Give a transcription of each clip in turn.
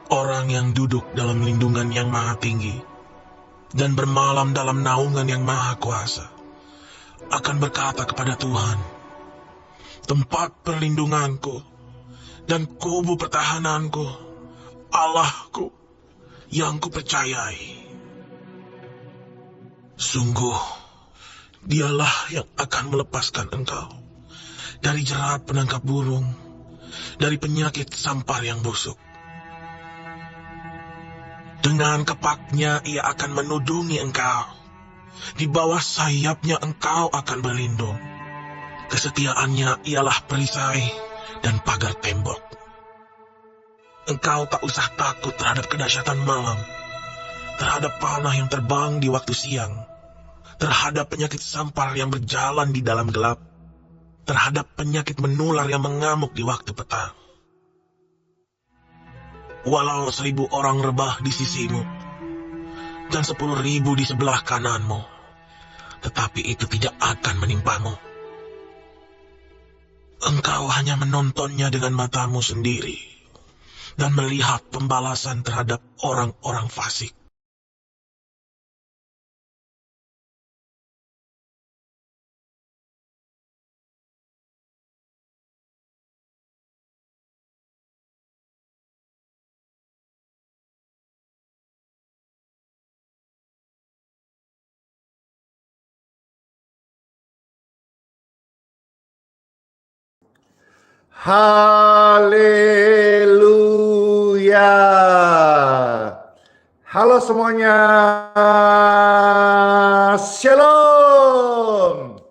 Orang yang duduk dalam lindungan yang maha tinggi dan bermalam dalam naungan yang maha kuasa akan berkata kepada Tuhan, tempat perlindunganku dan kubu pertahananku, Allahku yang kupercayai. Sungguh, dialah yang akan melepaskan engkau dari jerat penangkap burung, dari penyakit sampar yang busuk. Dengan kepaknya ia akan menudungi engkau. Di bawah sayapnya engkau akan berlindung. Kesetiaannya ialah perisai dan pagar tembok. Engkau tak usah takut terhadap kedahsyatan malam, terhadap panah yang terbang di waktu siang, terhadap penyakit sampar yang berjalan di dalam gelap, terhadap penyakit menular yang mengamuk di waktu petang. Walau 1.000 orang rebah di sisimu, dan 10.000 di sebelah kananmu, tetapi itu tidak akan menimpamu. Engkau hanya menontonnya dengan matamu sendiri, dan melihat pembalasan terhadap orang-orang fasik. Haleluya. Halo semuanya. Shalom.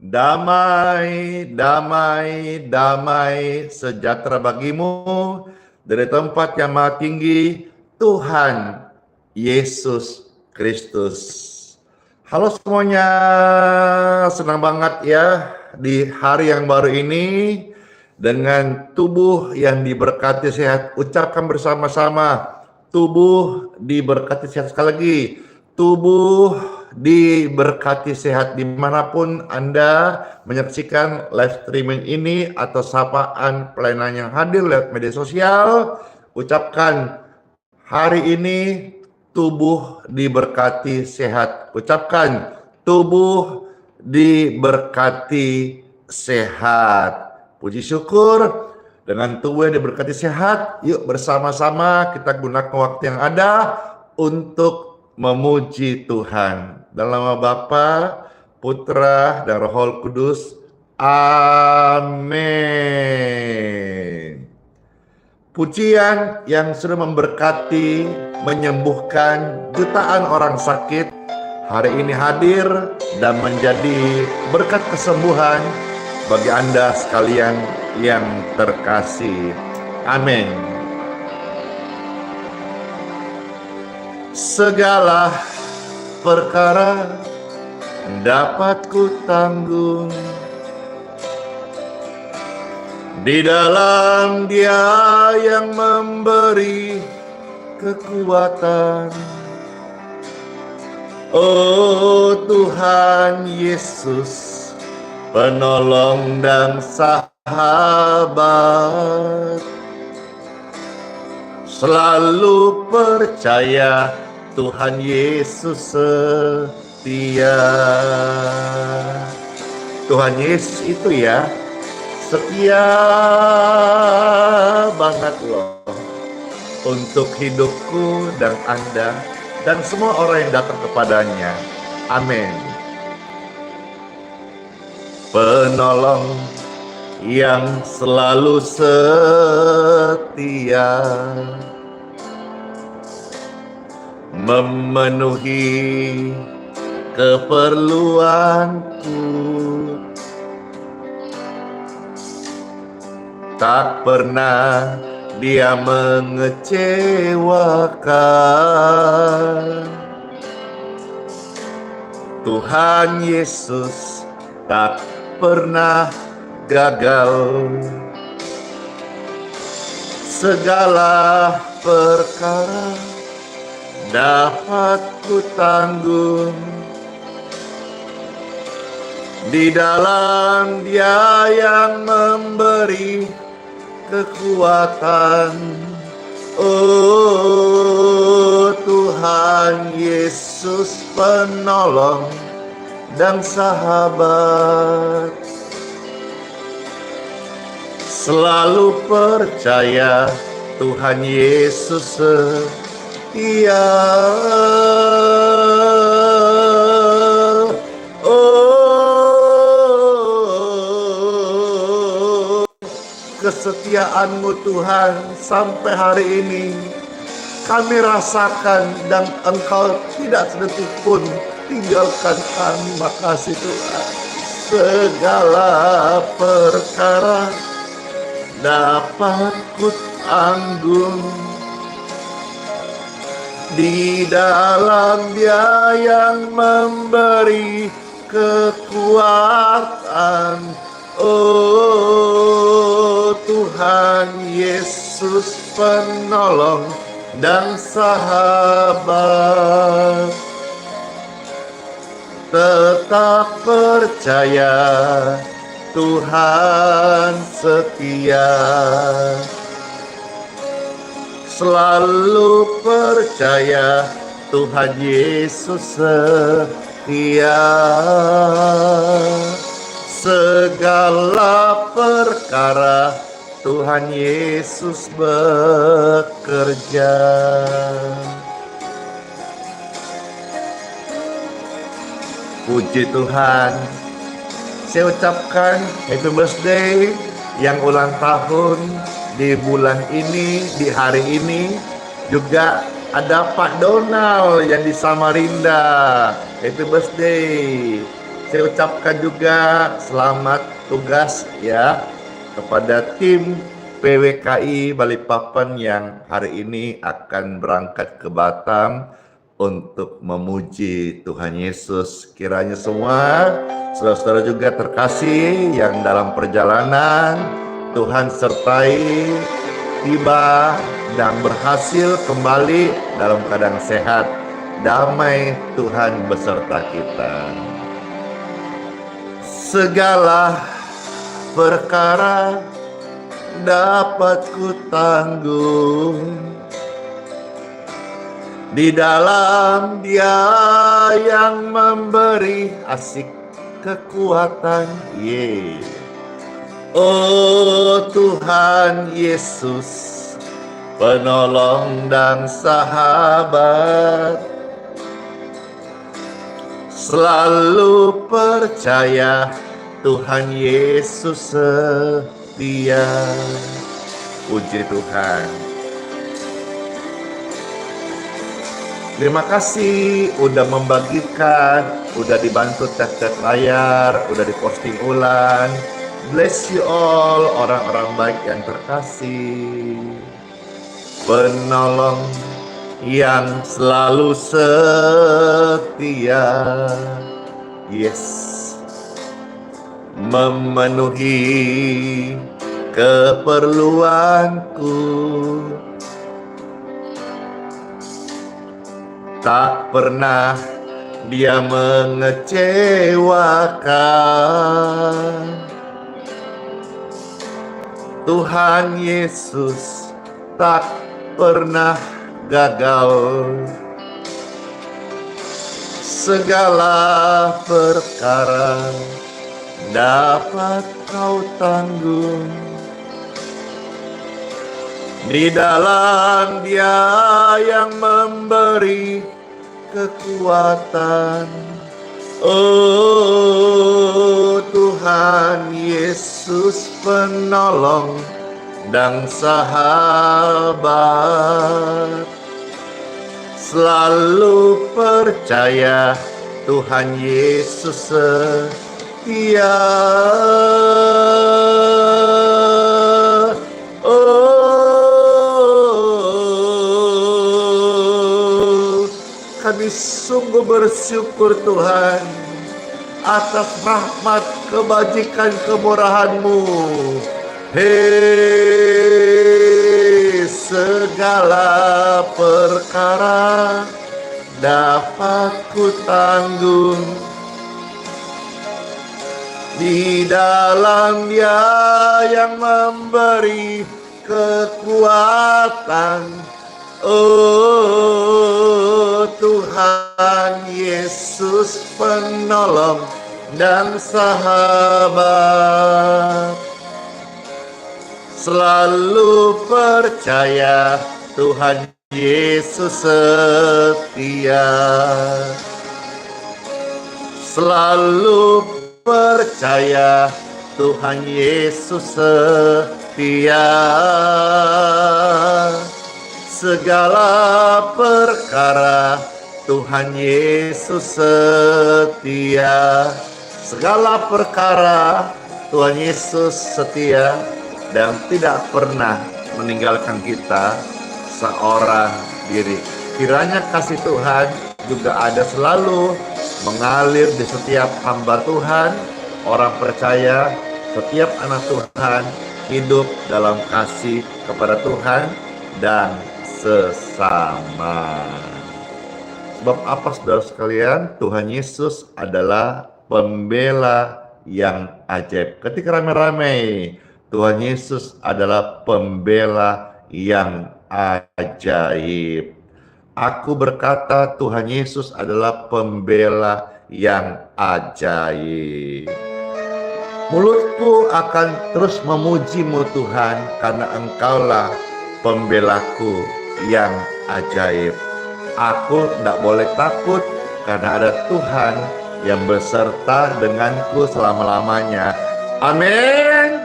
Damai, damai, damai sejahtera bagimu dari tempat yang maha tinggi, Tuhan Yesus Kristus. Halo semuanya, senang banget ya di hari yang baru ini dengan tubuh yang diberkati sehat. Ucapkan bersama-sama, tubuh diberkati sehat. Sekali lagi, tubuh diberkati sehat dimanapun Anda menyaksikan live streaming ini atau sapaan pelayanan yang hadir lewat media sosial. Ucapkan hari ini tubuh diberkati sehat. Ucapkan tubuh diberkati sehat. Puji syukur dengan tubuh yang diberkati sehat. Yuk bersama-sama kita gunakan waktu yang ada untuk memuji Tuhan. Dalam nama Bapa, Putra, dan Roh Kudus. Amin. Pujian yang sudah memberkati, menyembuhkan jutaan orang sakit, hari ini hadir dan menjadi berkat kesembuhan bagi Anda sekalian yang terkasih. Amin. Segala perkara dapat ku tanggung di dalam Dia yang memberi kekuatan. Oh Tuhan Yesus, penolong dan sahabat, selalu percaya Tuhan Yesus setia. Tuhan Yesus itu ya setia banget loh untuk hidupku dan Anda dan semua orang yang datang kepadanya. Amin. Penolong yang selalu setia, memenuhi keperluanku, tak pernah Dia mengecewakan. Tuhan Yesus tak pernah gagal. Segala perkara dapat ku tanggung di dalam Dia yang memberi kekuatan. Oh Tuhan Yesus penolong dan sahabat, selalu percaya Tuhan Yesus setia. Oh, kesetiaan-Mu Tuhan sampai hari ini kami rasakan, dan Engkau tidak sedetik pun tinggalkan kami. Makasih Tuhan. Segala perkara dapat ku tanggung di dalam Dia yang memberi kekuatan. Oh Tuhan Yesus penolong dan sahabat, tetap percaya Tuhan setia, selalu percaya Tuhan Yesus setia. Segala perkara Tuhan Yesus bekerja. Puji Tuhan. Saya ucapkan happy birthday yang ulang tahun di bulan ini, di hari ini. Juga ada Pak Donald yang di Samarinda. Happy birthday. Saya ucapkan juga selamat tugas ya kepada tim PWKI Balikpapan yang hari ini akan berangkat ke Batam untuk memuji Tuhan Yesus. Kiranya semua saudara-saudara juga terkasih yang dalam perjalanan Tuhan sertai, tiba dan berhasil kembali dalam keadaan sehat. Damai Tuhan beserta kita. Segala perkara dapat ku tanggung di dalam Dia yang memberi asik kekuatan. Oh Tuhan Yesus penolong dan sahabat, selalu percaya Tuhan Yesus setia. Puji Tuhan. Terima kasih udah membagikan, udah dibantu cat-cat layar, udah diposting ulang. Bless you all, orang-orang baik yang terkasih. Penolong yang selalu setia. Yes. Memenuhi keperluanku, tak pernah Dia mengecewakan. Tuhan Yesus tak pernah gagal. Segala perkara dapat kau tanggung di dalam Dia yang memberi kekuatan. Oh Tuhan Yesus penolong dan sahabat, selalu percaya Tuhan Yesus setia. Oh, kami sungguh bersyukur Tuhan atas rahmat, kebajikan, kemurahan-Mu. Hei, segala perkara dapat ku tanggung Di dalam Dia yang memberi kekuatan. Oh Tuhan Yesus penolong dan sahabat. Selalu percaya Tuhan Yesus setia. Selalu percaya Tuhan Yesus setia. Segala perkara Tuhan Yesus setia. Segala perkara Tuhan Yesus setia dan tidak pernah meninggalkan kita seorang diri. Kiranya kasih Tuhan juga ada selalu mengalir di setiap hamba Tuhan, orang percaya, setiap anak Tuhan hidup dalam kasih kepada Tuhan dan sesama. Sebab apa saudara sekalian? Tuhan Yesus adalah pembela yang ajaib. Ketika ramai-ramai, Tuhan Yesus adalah pembela yang ajaib. Aku berkata Tuhan Yesus adalah pembela yang ajaib. Mulutku akan terus memuji-Mu Tuhan, karena Engkaulah pembelaku yang ajaib. Aku tidak boleh takut karena ada Tuhan yang beserta denganku selama-lamanya. Amin.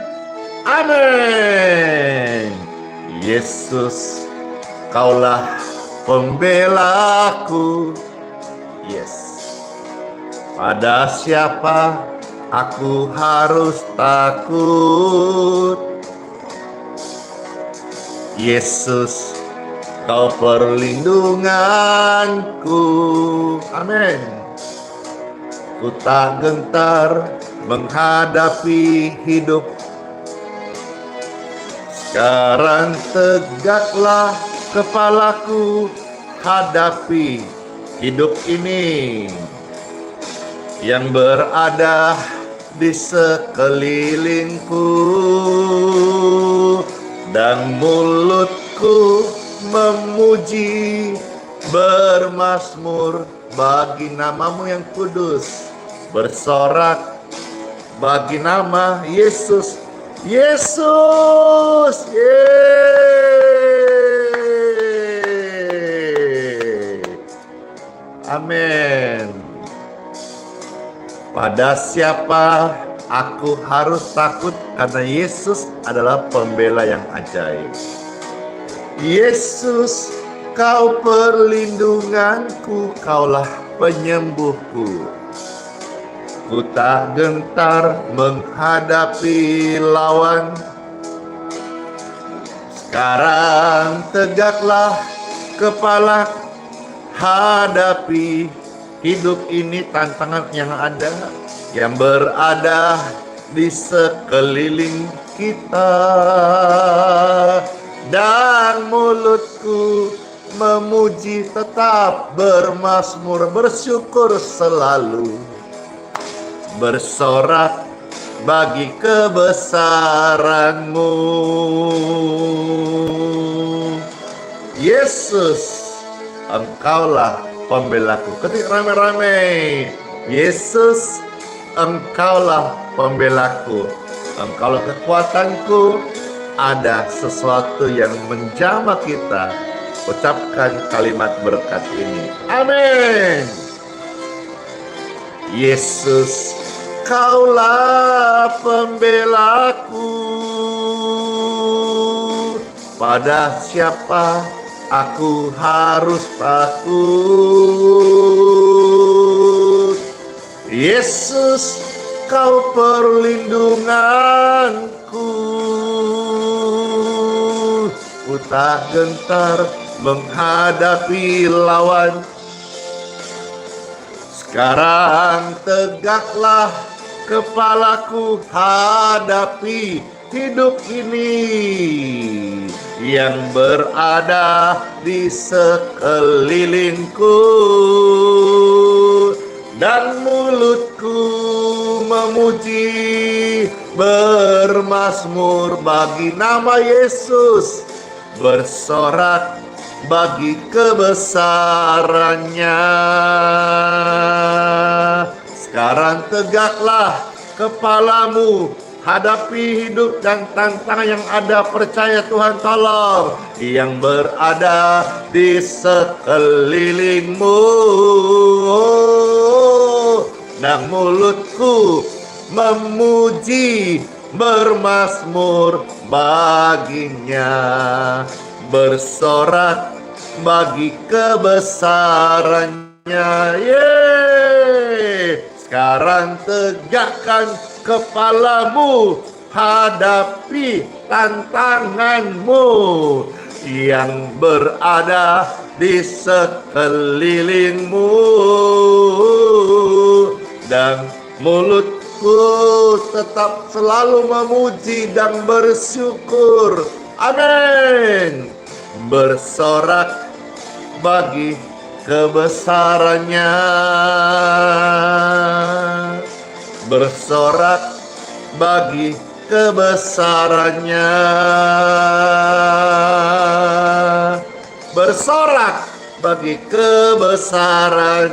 Amin. Yesus, Kaulah pembelaku. Yes. Pada siapa aku harus takut? Yesus, Kau perlindunganku. Amin. Ku tak gentar menghadapi hidup. Sekarang tegaklah kepalaku, hadapi hidup ini yang berada di sekelilingku, dan mulutku memuji, bermazmur bagi nama-Mu yang kudus, bersorak bagi nama Yesus. Yesus, yeay. Amin. Pada siapa aku harus takut? Karena Yesus adalah pembela yang ajaib. Yesus, Kau perlindunganku, Kaulah penyembuhku. Ku tak gentar menghadapi lawan. Sekarang tegaklah kepala, hadapi hidup ini, tantangan yang ada, yang berada di sekeliling kita. Dan mulutku memuji, tetap bermazmur, bersyukur selalu, bersorak bagi kebesaran-Mu. Yesus, Engkaulah pembelaku. Ketika ramai-ramai, Yesus, Engkaulah pembelaku, Engkaulah kekuatanku. Ada sesuatu yang menjamah kita. Ucapkan kalimat berkat ini. Amin. Yesus, Kaulah pembelaku. Pada siapa aku harus takut? Yesus, Kau perlindunganku. Ku tak gentar menghadapi lawan. Sekarang tegaklah kepalaku, hadapi hidup ini yang berada di sekelilingku, dan mulutku memuji, bermazmur bagi nama Yesus, bersorak bagi kebesarannya. Sekarang tegaklah kepalamu, hadapi hidup dan tantangan yang ada. Percaya Tuhan tolong yang berada di sekelilingmu. Dan mulutku memuji, bermazmur baginya, bersorak bagi kebesarannya. Yeay! Sekarang tegakkan kepalamu, hadapi tantanganmu yang berada di sekelilingmu, dan mulutku tetap selalu memuji dan bersyukur. Amin. Bersorak bagi kebesarannya, bersorak bagi kebesarannya, bersorak bagi kebesarannya.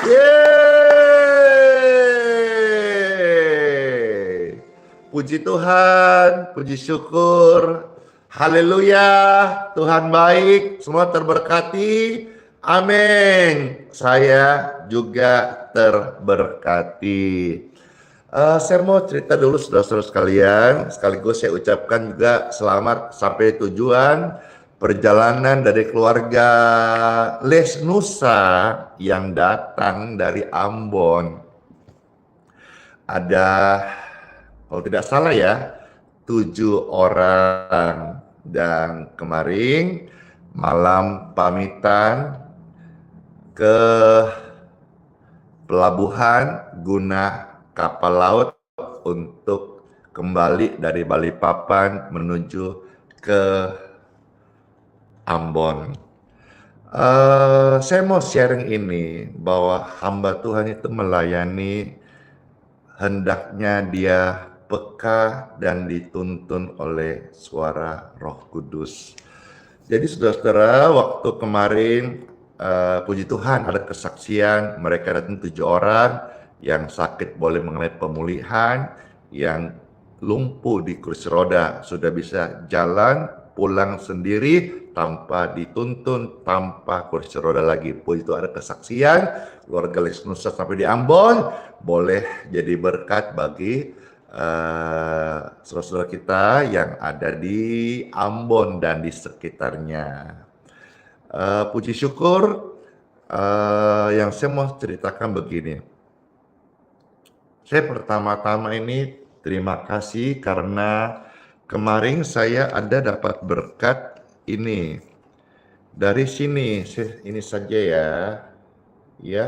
Yeay. Puji Tuhan, puji syukur. Haleluya, Tuhan baik, semua terberkati. Amin. Saya juga terberkati. Saya mau cerita dulu saudara-saudara sekalian, sekaligus saya ucapkan juga selamat sampai tujuan perjalanan dari keluarga Les Nusa yang datang dari Ambon. Ada, kalau tidak salah ya, 7 orang, dan kemarin malam pamitan ke pelabuhan guna kapal laut untuk kembali dari Balikpapan menuju ke Ambon. Saya mau sharing ini bahwa hamba Tuhan itu melayani hendaknya dia peka dan dituntun oleh suara Roh Kudus. Jadi saudara-saudara, waktu kemarin puji Tuhan ada kesaksian, mereka datang 7 orang, yang sakit boleh mengalami pemulihan, yang lumpuh di kursi roda sudah bisa jalan pulang sendiri tanpa dituntun, tanpa kursi roda lagi. Puji Tuhan ada kesaksian, keluarga Les Nusa sampai di Ambon, boleh jadi berkat bagi saudara-saudara kita yang ada di Ambon dan di sekitarnya. Puji syukur, yang saya mau ceritakan begini. Saya pertama-tama ini terima kasih karena kemarin saya ada dapat berkat ini dari sini. Ini saja ya,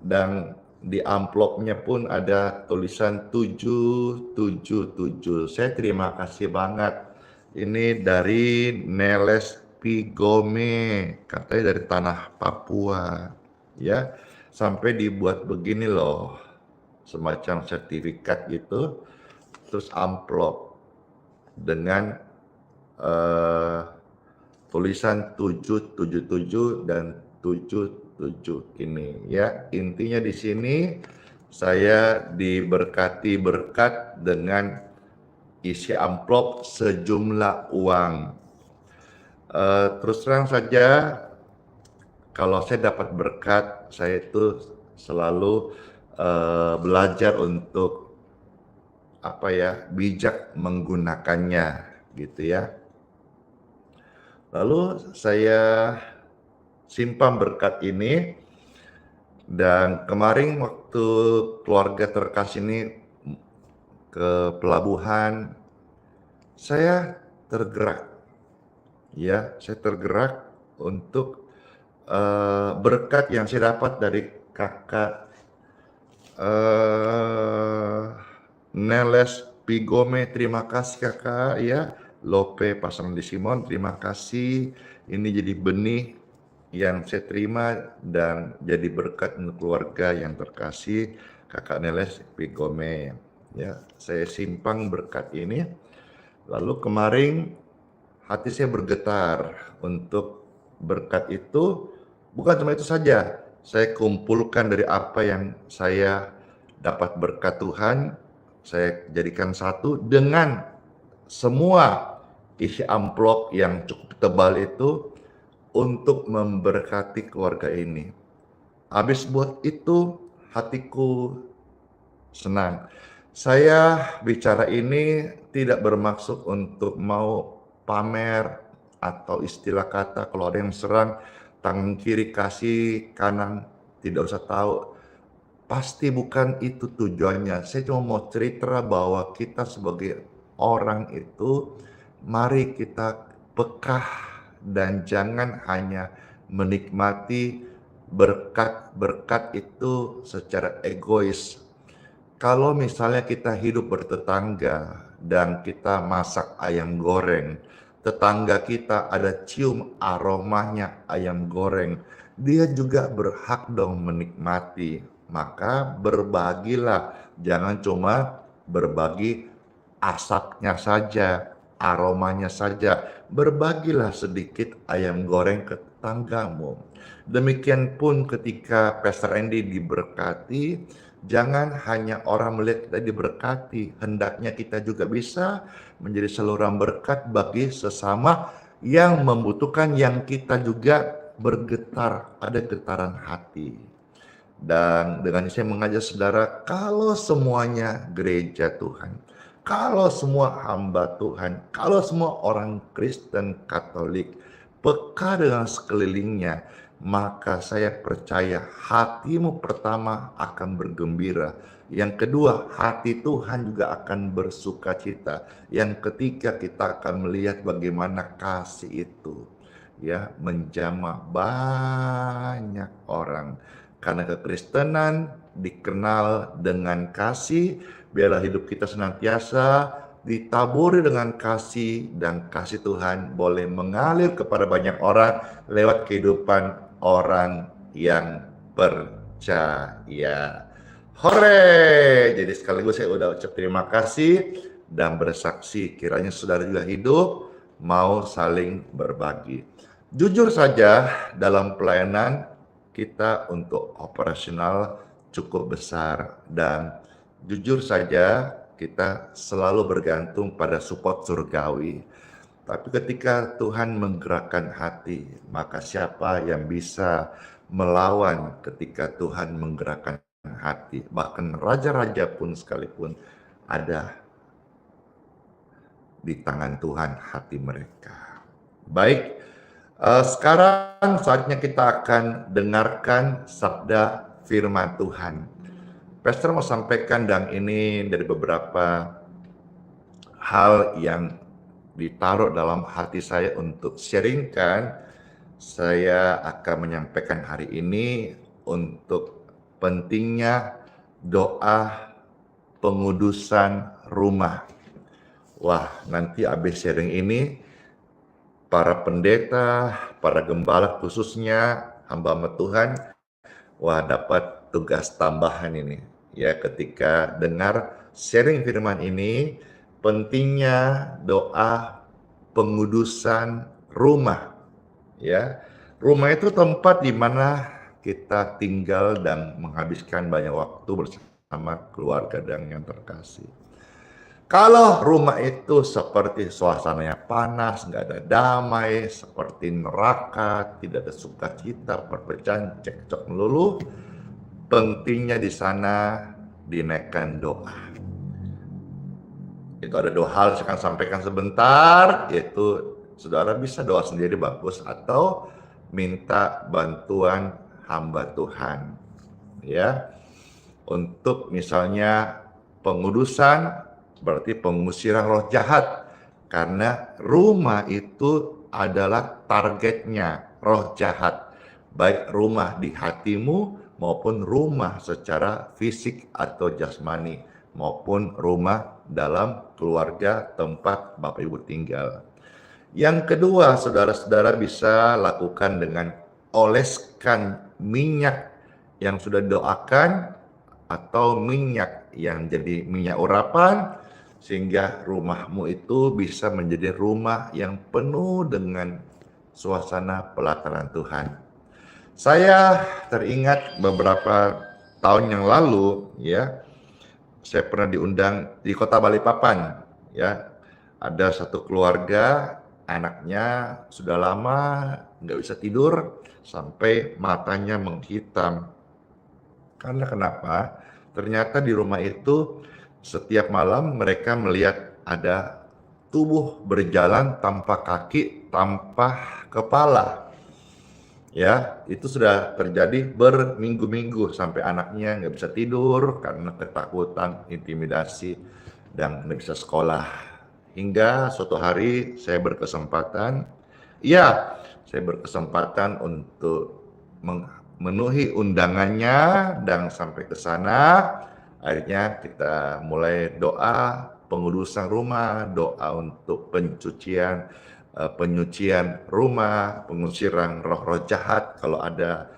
dan di amplopnya pun ada tulisan 777. Saya terima kasih banget. Ini dari Neles Pigome, katanya dari tanah Papua, ya. Sampai dibuat begini loh, semacam sertifikat gitu, terus amplop dengan tulisan 777 dan 77 ini ya. Intinya di sini saya diberkati berkat dengan isi amplop sejumlah uang. Terus terang saja, kalau saya dapat berkat, saya itu selalu belajar untuk bijak menggunakannya gitu ya. Lalu saya simpan berkat ini, dan kemarin waktu keluarga terkasih ini ke pelabuhan, saya tergerak untuk berkat yang saya dapat dari kakak Neles Pigome. Terima kasih kakak ya. Lope pasangan di Simon, terima kasih. Ini jadi benih yang saya terima dan jadi berkat untuk keluarga yang terkasih, Kakak Neles Pigome. Ya, saya simpang berkat ini. Lalu kemarin hati saya bergetar untuk berkat itu. Bukan cuma itu saja, saya kumpulkan dari apa yang saya dapat berkat Tuhan, saya jadikan satu dengan semua isi amplop yang cukup tebal itu untuk memberkati keluarga ini. Habis buat itu, hatiku senang. Saya bicara ini tidak bermaksud untuk mau pamer atau istilah kata kalau ada yang serang tangan kiri kasih, kanan tidak usah tahu. Pasti bukan itu tujuannya. Saya cuma mau cerita bahwa kita sebagai orang itu, mari kita pekah dan jangan hanya menikmati berkat-berkat itu secara egois. Kalau misalnya kita hidup bertetangga dan kita masak ayam goreng, tetangga kita ada cium aromanya ayam goreng, dia juga berhak dong menikmati. Maka berbagilah, jangan cuma berbagi asapnya saja, aromanya saja. Berbagilah sedikit ayam goreng ke tetanggamu. Demikian pun ketika Pastor Andy diberkati, jangan hanya orang melihat kita diberkati, hendaknya kita juga bisa menjadi saluran berkat bagi sesama yang membutuhkan, yang kita juga bergetar, ada getaran hati. Dan dengan saya mengajak saudara, kalau semuanya gereja Tuhan, kalau semua hamba Tuhan, kalau semua orang Kristen Katolik peka dengan sekelilingnya, maka saya percaya hatimu pertama akan bergembira. Yang kedua, hati Tuhan juga akan bersuka cita. Yang ketiga, kita akan melihat bagaimana kasih itu ya menjamah banyak orang. Karena kekristenan dikenal dengan kasih, biarlah hidup kita senantiasa ditaburi dengan kasih, dan kasih Tuhan boleh mengalir kepada banyak orang lewat kehidupan orang yang percaya. Hore! Jadi sekaligus saya udah ucap terima kasih dan bersaksi kiranya saudara juga hidup mau saling berbagi. Jujur saja dalam pelayanan kita untuk operasional cukup besar, dan jujur saja kita selalu bergantung pada support surgawi. Tapi ketika Tuhan menggerakkan hati, maka siapa yang bisa melawan ketika Tuhan menggerakkan hati? Bahkan raja-raja pun sekalipun ada di tangan Tuhan hati mereka. Baik, sekarang saatnya kita akan dengarkan sabda firman Tuhan. Pastor mau sampaikan, dan ini dari beberapa hal yang ditaruh dalam hati saya untuk sharingkan. Saya akan menyampaikan hari ini untuk pentingnya doa pengudusan rumah. Wah, nanti habis sharing ini, para pendeta, para gembala khususnya, hamba-hamba Tuhan, wah dapat tugas tambahan ini. Ya, ketika dengar sharing firman ini, pentingnya doa pengudusan rumah. Ya, rumah itu tempat di mana kita tinggal dan menghabiskan banyak waktu bersama keluarga dan yang terkasih. Kalau rumah itu seperti suasananya panas, nggak ada damai, seperti neraka, tidak ada sukacita, perpecahan, cekcok melulu, pentingnya di sana dinaikkan doa. Itu ada dua hal saya akan sampaikan sebentar, yaitu saudara bisa doa sendiri bagus, atau minta bantuan hamba Tuhan. Ya, untuk misalnya pengudusan, berarti pengusiran roh jahat, karena rumah itu adalah targetnya roh jahat, baik rumah di hatimu maupun rumah secara fisik atau jasmani, maupun rumah dalam keluarga tempat Bapak Ibu tinggal. Yang kedua, saudara-saudara bisa lakukan dengan oleskan minyak yang sudah doakan atau minyak yang jadi minyak urapan, sehingga rumahmu itu bisa menjadi rumah yang penuh dengan suasana pelataran Tuhan. Saya teringat beberapa tahun yang lalu, ya, saya pernah diundang di kota Balikpapan, ya. Ada satu keluarga, anaknya sudah lama nggak bisa tidur sampai matanya menghitam. Karena kenapa? Ternyata di rumah itu setiap malam mereka melihat ada tubuh berjalan tanpa kaki, tanpa kepala. Ya, itu sudah terjadi berminggu-minggu sampai anaknya nggak bisa tidur karena ketakutan, intimidasi, dan nggak bisa sekolah. Hingga suatu hari saya berkesempatan untuk memenuhi undangannya dan sampai ke sana. Akhirnya kita mulai doa pengudusan rumah, doa untuk penyucian rumah, pengusiran roh-roh jahat kalau ada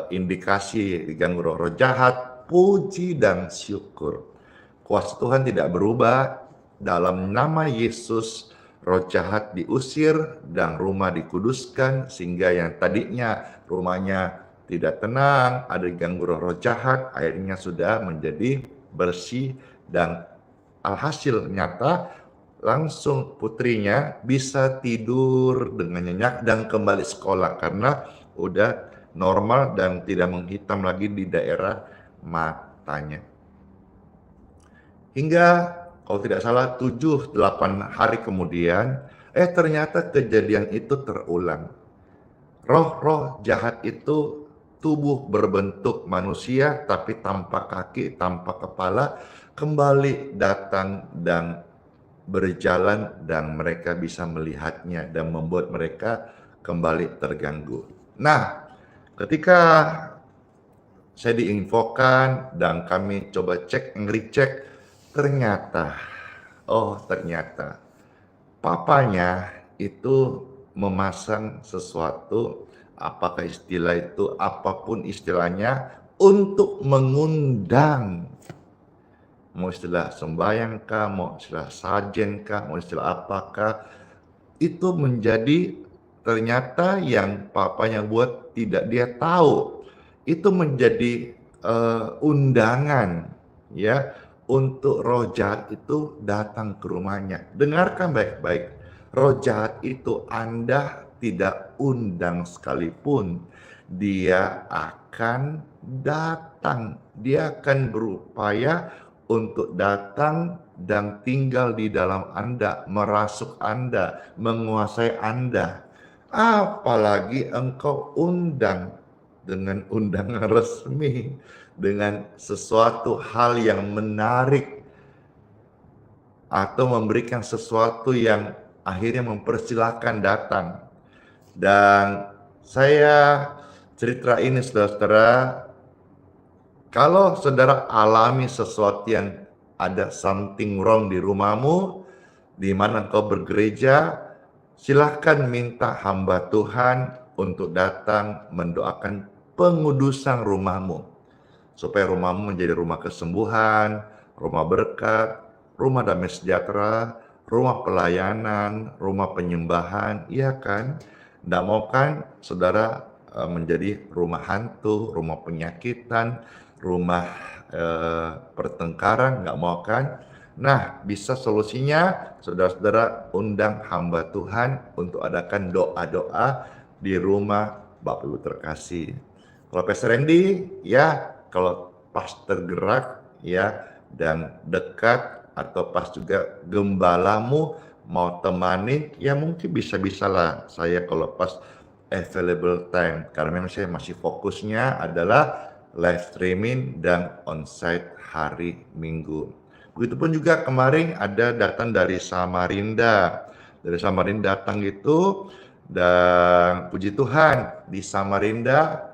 indikasi diganggu roh-roh jahat. Puji dan syukur, kuasa Tuhan tidak berubah. Dalam nama Yesus, roh jahat diusir dan rumah dikuduskan, sehingga yang tadinya rumahnya tidak tenang, ada ganggu roh-roh jahat, akhirnya sudah menjadi bersih. Dan alhasil nyata langsung putrinya bisa tidur dengan nyenyak dan kembali sekolah karena udah normal dan tidak menghitam lagi di daerah matanya. Hingga kalau tidak salah 7-8 hari kemudian, ternyata kejadian itu terulang. Roh-roh jahat itu tubuh berbentuk manusia tapi tanpa kaki, tanpa kepala, kembali datang dan berjalan, dan mereka bisa melihatnya dan membuat mereka kembali terganggu. Nah, ketika saya diinfokan dan kami coba cek, nge-recheck, ternyata papanya itu memasang sesuatu, apakah istilah itu, apapun istilahnya, untuk mengundang. Mau istilah sembahyang kah, mau istilah sajen kah, mau istilah apakah, itu menjadi ternyata yang papanya buat tidak dia tahu. Itu menjadi undangan, ya, untuk roh jahat itu datang ke rumahnya. Dengarkan baik-baik, roh jahat itu Anda tidak undang sekalipun, dia akan datang. Dia akan berupaya untuk datang dan tinggal di dalam Anda, merasuk Anda, menguasai Anda. Apalagi engkau undang dengan undangan resmi, dengan sesuatu hal yang menarik, atau memberikan sesuatu yang akhirnya mempersilahkan datang. Dan saya cerita ini, saudara-saudara, kalau saudara alami sesuatu yang ada something wrong di rumahmu, di mana engkau bergereja, silahkan minta hamba Tuhan untuk datang mendoakan pengudusan rumahmu, supaya rumahmu menjadi rumah kesembuhan, rumah berkat, rumah damai sejahtera, rumah pelayanan, rumah penyembahan, iya kan? Nggak mau kan saudara menjadi rumah hantu, rumah penyakitan, rumah pertengkaran, nggak mau kan? Nah, bisa solusinya saudara-saudara undang hamba Tuhan untuk adakan doa-doa di rumah Bapak Ibu terkasih. Kalau Pastor Randy, ya kalau pas tergerak, ya, dan dekat, atau pas juga gembalamu mau temani, ya mungkin bisa-bisalah saya kalau pas available time, karena memang saya masih fokusnya adalah live streaming dan onsite hari Minggu. Begitupun juga kemarin ada datang dari Samarinda. Dari Samarinda datang gitu, dan puji Tuhan di Samarinda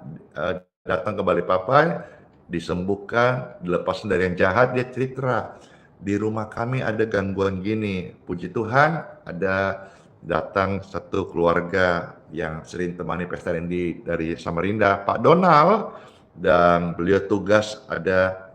datang ke Balikpapan, disembuhkan, dilepaskan dari yang jahat. Dia cerita, di rumah kami ada gangguan gini. Puji Tuhan ada datang satu keluarga yang sering temani Pesta Randy dari Samarinda, Pak Donald, dan beliau tugas ada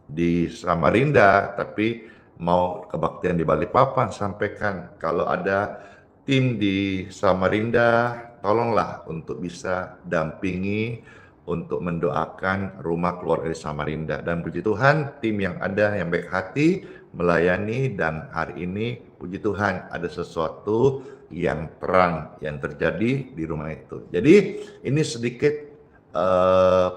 di Samarinda, tapi mau kebaktian di Balikpapan. Sampaikan kalau ada tim di Samarinda, tolonglah untuk bisa dampingi untuk mendoakan rumah keluarga di Samarinda. Dan puji Tuhan, tim yang ada yang baik hati melayani, dan hari ini puji Tuhan ada sesuatu yang terang yang terjadi di rumah itu. Jadi ini sedikit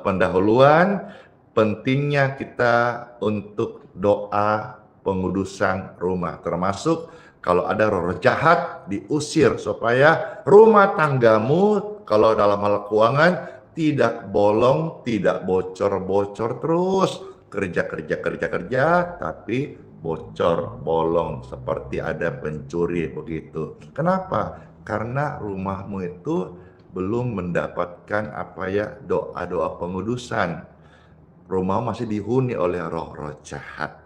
pendahuluan pentingnya kita untuk doa pengudusan rumah, termasuk kalau ada roh jahat diusir supaya rumah tanggamu kalau dalam hal keuangan tidak bolong, tidak bocor-bocor terus, kerja, tapi bocor, bolong, seperti ada pencuri begitu. Kenapa? Karena rumahmu itu belum mendapatkan doa-doa pengudusan. Rumah masih dihuni oleh roh-roh jahat.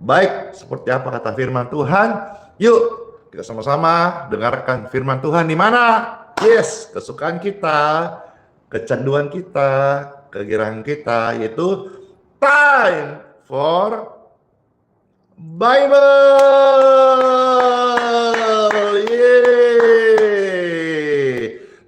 Baik, seperti apa kata firman Tuhan? Yuk, kita sama-sama dengarkan firman Tuhan di mana? Yes, kesukaan kita, kecanduan kita, kegirahan kita, yaitu time for Bible. Yeay.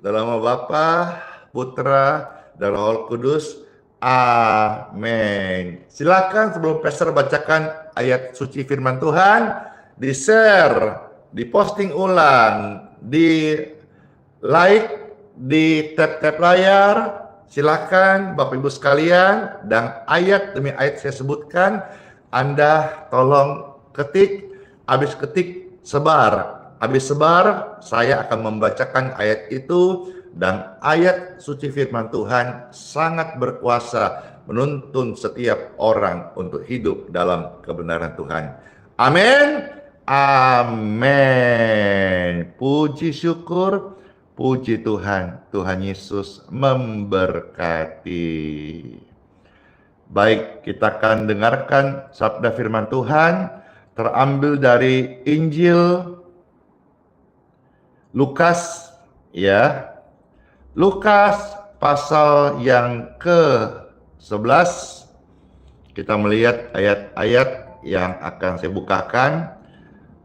Dalam nama Bapa, Putra, dan Roh Kudus. Amin. Silakan sebelum pastor bacakan ayat suci firman Tuhan, di-share, di-posting ulang, di-like, di tap-tap layar. Silakan Bapak Ibu sekalian, dan ayat demi ayat saya sebutkan, Anda tolong ketik, habis ketik sebar. Habis sebar, saya akan membacakan ayat itu, dan ayat suci firman Tuhan sangat berkuasa menuntun setiap orang untuk hidup dalam kebenaran Tuhan. Amin. Amin. Puji syukur, puji Tuhan. Tuhan Yesus memberkati. Baik, kita akan dengarkan sabda firman Tuhan terambil dari Injil Lukas, ya. Lukas pasal yang ke-11, kita melihat ayat-ayat yang akan saya bukakan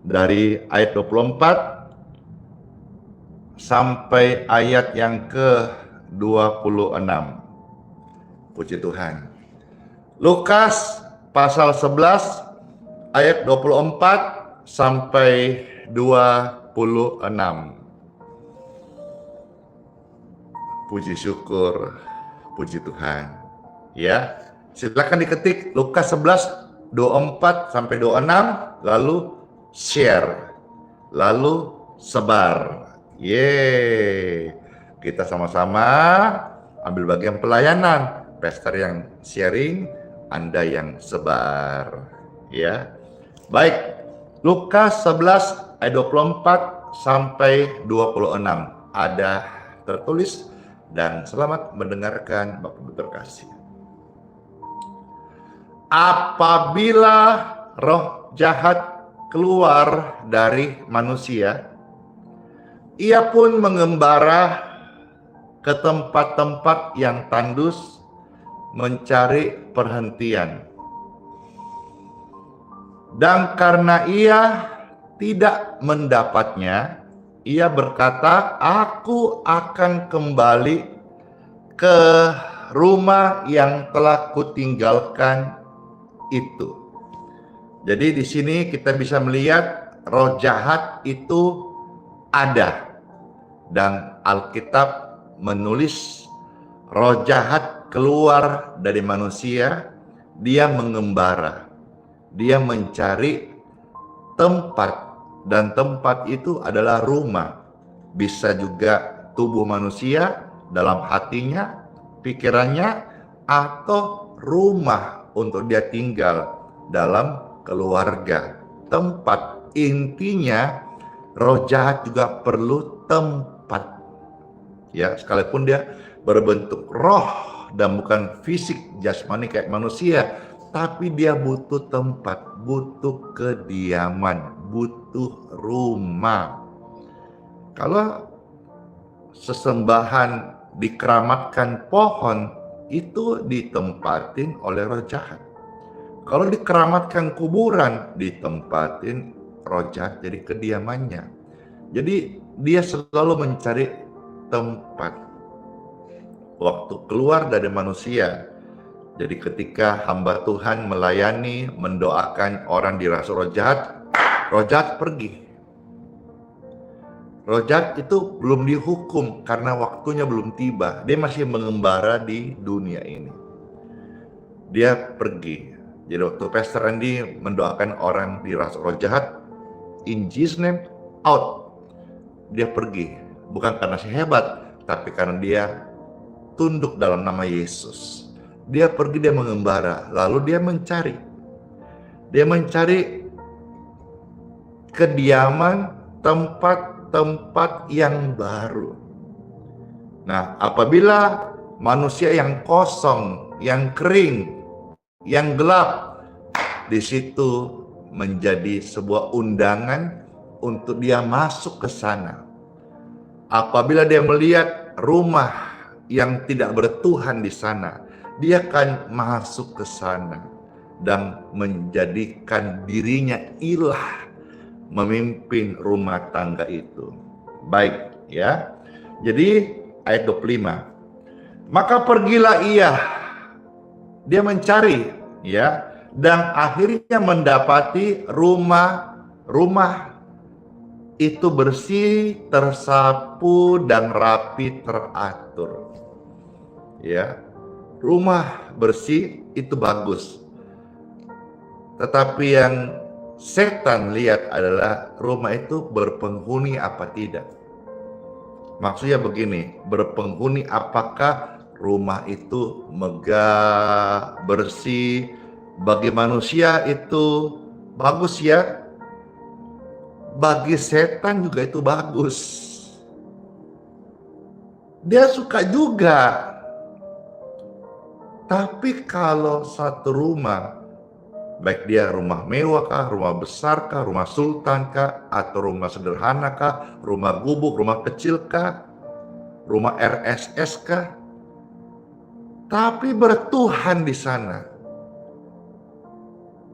dari ayat 24 sampai ayat yang ke-26. Puji Tuhan. Lukas pasal 11 ayat 24 sampai 26. Puji syukur, puji Tuhan. Ya, silakan diketik Lukas 11 24 sampai 26, lalu share, lalu sebar. Yeay. Kita sama-sama ambil bagian pelayanan. Pastor yang sharing, Anda yang sebar. Ya. Baik. Lukas 11 ayat 24 sampai 26 ada tertulis. Dan selamat mendengarkan Bapak Ibu terkasih. Apabila roh jahat keluar dari manusia, ia pun mengembara ke tempat-tempat yang tandus mencari perhentian. Dan karena ia tidak mendapatnya, ia berkata, aku akan kembali ke rumah yang telah kutinggalkan itu. Jadi di sini kita bisa melihat roh jahat itu ada. Dan Alkitab menulis roh jahat keluar dari manusia, dia mengembara. Dia mencari tempat. Dan tempat itu adalah rumah. Bisa juga tubuh manusia dalam hatinya, pikirannya, atau rumah untuk dia tinggal dalam keluarga. Tempat intinya, roh jahat juga perlu tempat. Ya, sekalipun dia berbentuk roh dan bukan fisik jasmani kayak manusia, tapi dia butuh tempat, butuh kediaman, butuh rumah. Kalau sesembahan dikeramatkan pohon, itu ditempatin oleh roh jahat. Kalau dikeramatkan kuburan, ditempatin roh jahat jadi kediamannya. Jadi dia selalu mencari tempat. Waktu keluar dari manusia, jadi ketika hamba Tuhan melayani, mendoakan orang dirasuki roh jahat pergi. Roh jahat itu belum dihukum karena waktunya belum tiba. Dia masih mengembara di dunia ini. Dia pergi. Jadi waktu Pastor Andy mendoakan orang dirasuki roh jahat, in Jesus name, out. Dia pergi. Bukan karena si hebat, tapi karena dia tunduk dalam nama Yesus. Dia pergi, dia mengembara. Lalu dia mencari. Dia mencari kediaman, tempat yang baru. Nah, apabila manusia yang kosong, yang kering, yang gelap, di situ menjadi sebuah undangan untuk dia masuk ke sana. Apabila dia melihat rumah yang tidak bertuhan di sana, dia akan masuk ke sana dan menjadikan dirinya ilah, memimpin rumah tangga itu. Baik, ya. Jadi ayat 25. Maka pergilah dia mencari, ya, dan akhirnya mendapati rumah itu bersih, tersapu dan rapi teratur. Ya. Rumah bersih itu bagus. Tetapi yang setan lihat adalah rumah itu berpenghuni apa tidak. Maksudnya begini, berpenghuni apakah rumah itu megah, bersih, bagi manusia itu bagus ya. Bagi setan juga itu bagus. Dia suka juga. Tapi kalau satu rumah, baik dia rumah mewah kah, rumah besar kah, rumah sultan kah, atau rumah sederhana kah, rumah gubuk, rumah kecil kah, rumah RSS kah, tapi bertuhan di sana,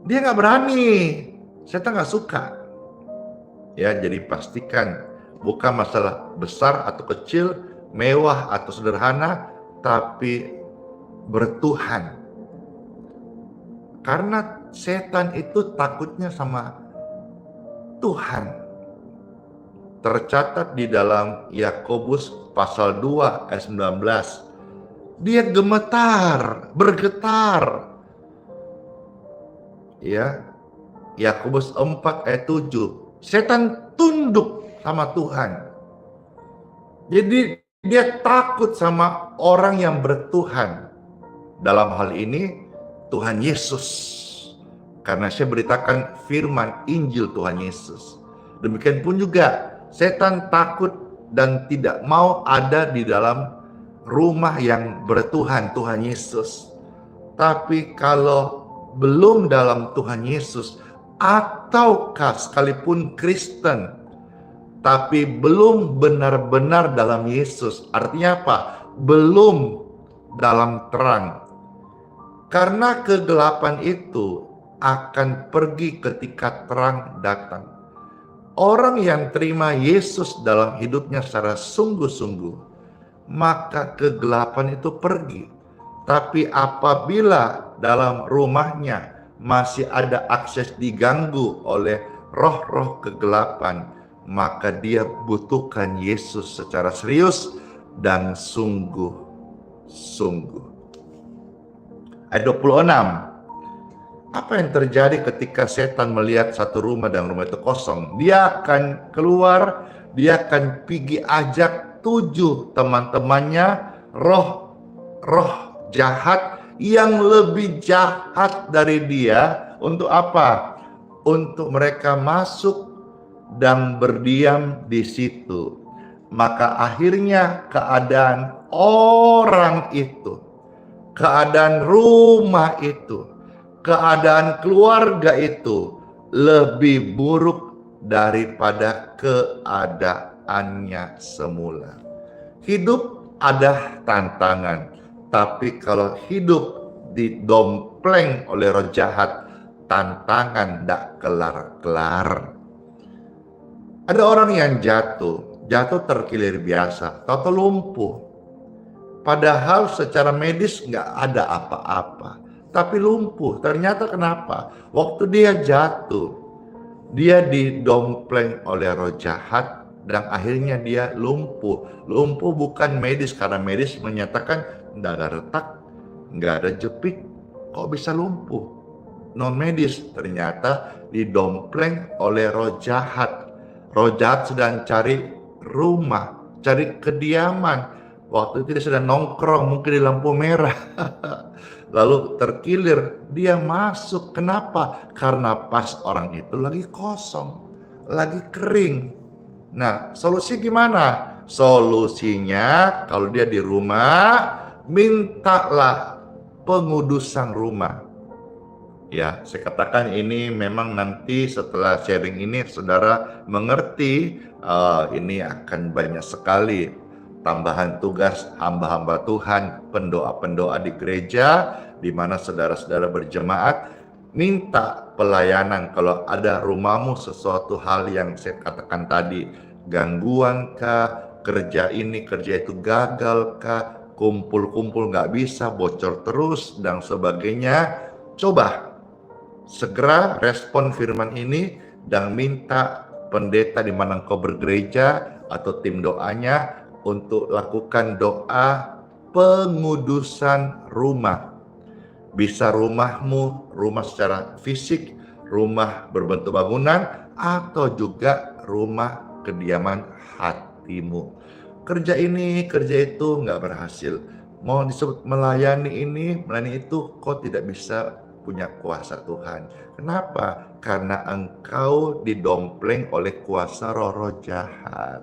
dia nggak berani, setan nggak suka. Ya, jadi pastikan bukan masalah besar atau kecil, mewah atau sederhana, tapi bertuhan. Karena setan itu takutnya sama Tuhan. Tercatat di dalam Yakobus pasal 2 ayat 19. Dia gemetar, bergetar. Ya. Yakobus 4 ayat 7. Setan tunduk sama Tuhan. Jadi dia takut sama orang yang bertuhan. Dalam hal ini Tuhan Yesus. Karena saya beritakan firman Injil Tuhan Yesus. Demikian pun juga setan takut dan tidak mau ada di dalam rumah yang bertuhan, Tuhan Yesus. Tapi kalau belum dalam Tuhan Yesus, ataukah sekalipun Kristen, tapi belum benar-benar dalam Yesus, artinya apa? Belum dalam terang. Karena kegelapan itu akan pergi ketika terang datang. Orang yang terima Yesus dalam hidupnya secara sungguh-sungguh, maka kegelapan itu pergi. Tapi apabila dalam rumahnya masih ada akses diganggu oleh roh-roh kegelapan, maka dia butuhkan Yesus secara serius dan sungguh-sungguh. Ayat 26. Apa yang terjadi ketika setan melihat satu rumah dan rumah itu kosong? Dia akan keluar, dia akan pergi ajak 7 teman-temannya, roh jahat yang lebih jahat dari dia. Untuk apa? Untuk mereka masuk dan berdiam di situ. Maka akhirnya keadaan orang itu, keadaan rumah itu, keadaan keluarga itu lebih buruk daripada keadaan keadaannya semula. Hidup ada tantangan, tapi kalau hidup didompleng oleh roh jahat, tantangan tidak kelar-kelar. Ada orang yang jatuh terkilir biasa, tahu lumpuh. Padahal secara medis nggak ada apa-apa, tapi lumpuh. Ternyata kenapa? Waktu dia jatuh, dia didompleng oleh roh jahat dan akhirnya dia lumpuh. Lumpuh bukan medis, karena medis menyatakan nggak ada retak, nggak ada jepit, kok bisa lumpuh? Non medis, ternyata didompleng oleh roh jahat. Roh jahat sedang cari rumah, cari kediaman. Waktu itu dia sedang nongkrong mungkin di lampu merah. Lalu terkilir, dia masuk. Kenapa? Karena pas orang itu lagi kosong, lagi kering. Nah, solusi gimana? Solusinya kalau dia di rumah, mintalah pengudusan rumah. Ya, saya katakan ini memang nanti setelah sharing ini saudara mengerti, ini akan banyak sekali tambahan tugas hamba-hamba Tuhan, pendoa-pendoa di gereja, di mana saudara-saudara berjemaat, minta pelayanan kalau ada rumahmu sesuatu hal yang saya katakan tadi, gangguan kah, kerja ini, kerja itu gagal kah, kumpul-kumpul nggak bisa, bocor terus, dan sebagainya. Coba segera respon firman ini dan minta pendeta di mana engkau bergereja atau tim doanya untuk lakukan doa pengudusan rumah. Bisa rumahmu, rumah secara fisik, rumah berbentuk bangunan, atau juga rumah kediaman hatimu. Kerja ini, kerja itu nggak berhasil. Mau disebut melayani ini, melayani itu, kok tidak bisa punya kuasa Tuhan. Kenapa? Karena engkau didompleng oleh kuasa roh-roh jahat.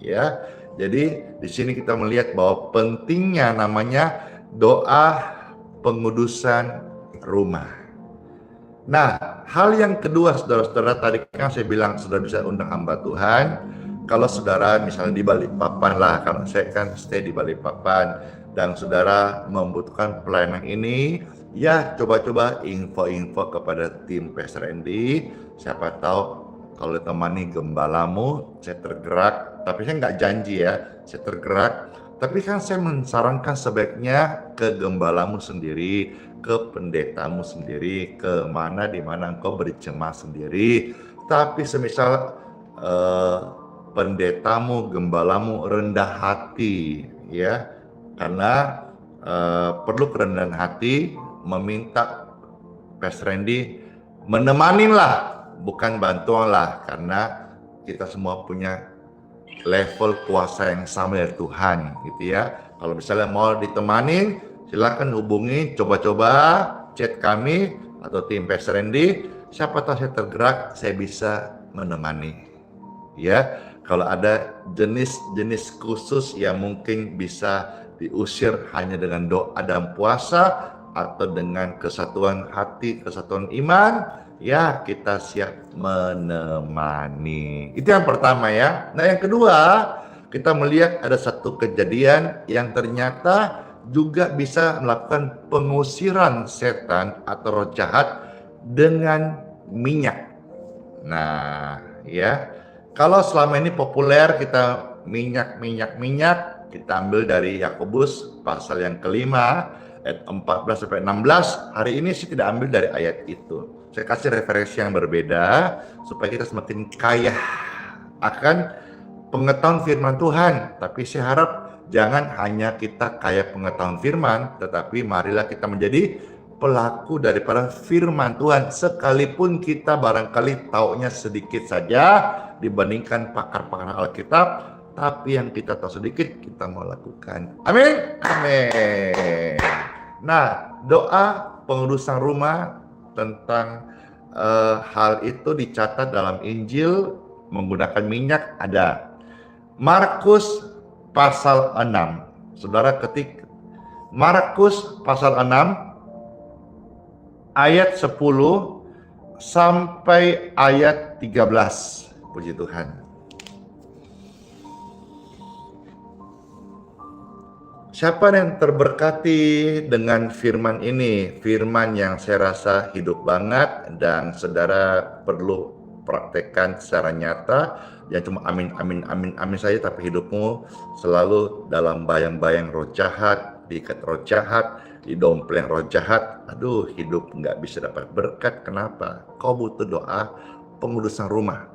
Ya, jadi di sini kita melihat bahwa pentingnya namanya doa pengudusan rumah. Nah, hal yang kedua saudara-saudara, tadi kan saya bilang saudara bisa undang hamba Tuhan. Kalau saudara misalnya di Balikpapan lah, karena saya kan stay di Balikpapan, dan saudara membutuhkan pelayanan ini, ya coba-coba info-info kepada tim Pastor Andy. Siapa tahu kalau ditemani gembalamu, saya tergerak, tapi saya nggak janji ya, saya tergerak. Tapi kan saya mensarankan sebaiknya ke gembalamu sendiri, ke pendetamu sendiri, ke mana di mana engkau berjemaah sendiri. Tapi semisal pendetamu, gembalamu rendah hati, ya, karena perlu kerendahan hati, meminta Pastor Randy menemanin lah, bukan bantuan lah, karena kita semua punya level kuasa yang sama dari Tuhan, gitu ya. Kalau misalnya mau ditemanin, silakan hubungi, coba-coba chat kami atau tim Pastor Randy. Siapa tahu saya tergerak, saya bisa menemani. Ya, kalau ada jenis-jenis khusus yang mungkin bisa diusir hanya dengan doa dan puasa atau dengan kesatuan hati, kesatuan iman, ya kita siap menemani. Itu yang pertama ya. Nah, yang kedua, kita melihat ada satu kejadian yang ternyata juga bisa melakukan pengusiran setan atau roh jahat dengan minyak. Nah, ya. Kalau selama ini populer kita minyak, kita ambil dari Yakobus pasal yang kelima, ayat 14 sampai 16. Hari ini sih tidak ambil dari ayat itu. Saya kasih referensi yang berbeda supaya kita semakin kaya akan pengetahuan firman Tuhan. Tapi saya harap jangan hanya kita kaya pengetahuan firman, tetapi marilah kita menjadi pelaku daripada firman Tuhan. Sekalipun kita barangkali taunya sedikit saja dibandingkan pakar-pakar Alkitab, tapi yang kita tahu sedikit kita mau lakukan. Amin. Amin. Nah, doa pengudusan rumah tentang hal itu dicatat dalam Injil menggunakan minyak ada. Markus pasal 6. Saudara ketik Markus pasal 6 ayat 10 sampai ayat 13. Puji Tuhan. Siapa yang terberkati dengan firman ini? Firman yang saya rasa hidup banget dan saudara perlu praktekkan secara nyata. Jangan cuma amin, amin, amin, amin saja, tapi hidupmu selalu dalam bayang-bayang roh jahat, diikat roh jahat, didompleng roh jahat. Aduh, hidup nggak bisa dapat berkat. Kenapa? Kau butuh doa pengurusan rumah.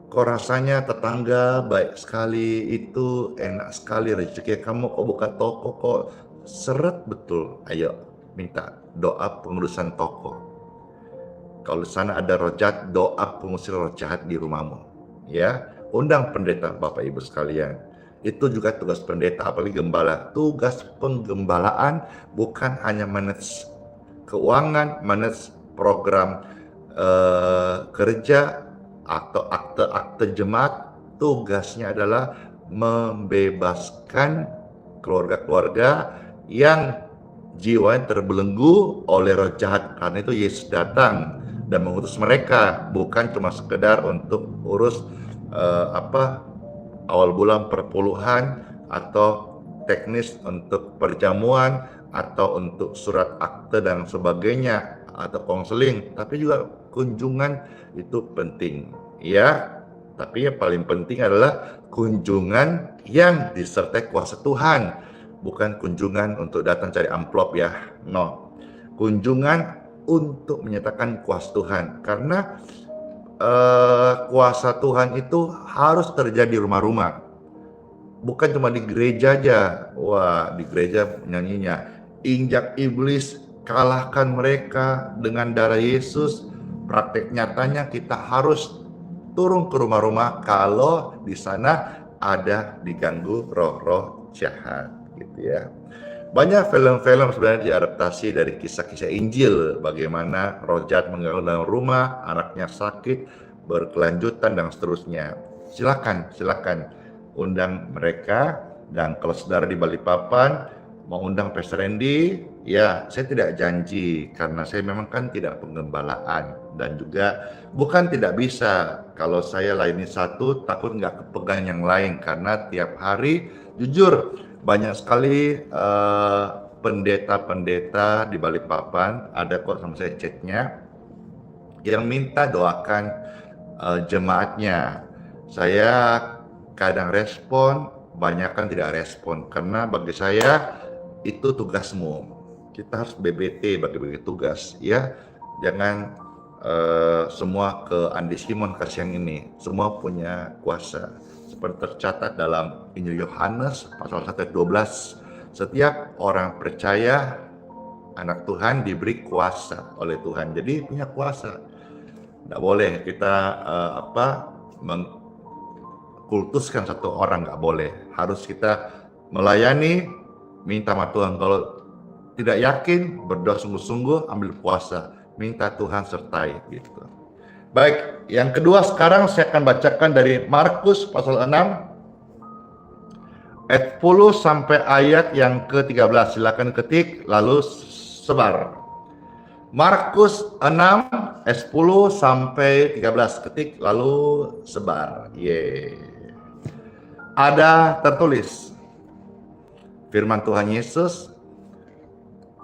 Kok rasanya tetangga baik sekali, itu enak sekali rezeki kamu, kok buka toko kok seret betul. Ayo minta doa pengurusan toko. Kalau di sana ada roh jahat, doa pengusir roh jahat di rumahmu. Ya, undang pendeta Bapak Ibu sekalian. Itu juga tugas pendeta, apalagi gembala. Tugas penggembalaan bukan hanya manage keuangan, manage program kerja atau akte-akte jemaat. Tugasnya adalah membebaskan keluarga-keluarga yang jiwanya terbelenggu oleh roh jahat. Karena itu Yesus datang dan mengutus mereka, bukan cuma sekedar untuk urus awal bulan perpuluhan atau teknis untuk perjamuan atau untuk surat akte dan sebagainya atau konseling, tapi juga kunjungan itu penting ya. Tapi yang paling penting adalah kunjungan yang disertai kuasa Tuhan, bukan kunjungan untuk datang cari amplop ya. No, kunjungan untuk menyatakan kuasa Tuhan, karena kuasa Tuhan itu harus terjadi di rumah-rumah, bukan cuma di gereja aja. Wah, di gereja nyanyinya injak iblis, kalahkan mereka dengan darah Yesus. Praktek nyatanya kita harus turun ke rumah-rumah kalau di sana ada diganggu roh-roh jahat gitu ya. Banyak film-film sebenarnya diadaptasi dari kisah-kisah Injil, bagaimana roh jahat mengganggu dalam rumah, anaknya sakit, berkelanjutan dan seterusnya. Silakan undang mereka. Dan kalau saudara di Balikpapan mau undang Pastor Randy, ya saya tidak janji karena saya memang kan tidak penggembalaan, dan juga bukan tidak bisa. Kalau saya layani satu, takut nggak kepegang yang lain, karena tiap hari jujur banyak sekali pendeta-pendeta di Balikpapan, ada kok sama saya chatnya, yang minta doakan jemaatnya. Saya kadang respon, banyak kan tidak respon, karena bagi saya itu tugasmu. Kita harus BBT bagi-bagi tugas ya. Jangan semua ke Andi Simon kasih yang ini. Semua punya kuasa. Seperti tercatat dalam Injil Yohanes pasal 1 ayat 12. Setiap orang percaya anak Tuhan diberi kuasa oleh Tuhan. Jadi punya kuasa. Nggak boleh kita mengkultuskan satu orang, nggak boleh. Harus kita melayani, minta sama Tuhan. Kalau tidak yakin, berdoa sungguh-sungguh, ambil puasa, minta Tuhan sertai gitu. Baik, yang kedua sekarang saya akan bacakan dari Markus pasal 6 ayat 10 sampai ayat yang ke-13. Silakan ketik lalu sebar. Markus 6 ayat 10 sampai 13, ketik lalu sebar. Ada tertulis firman Tuhan Yesus,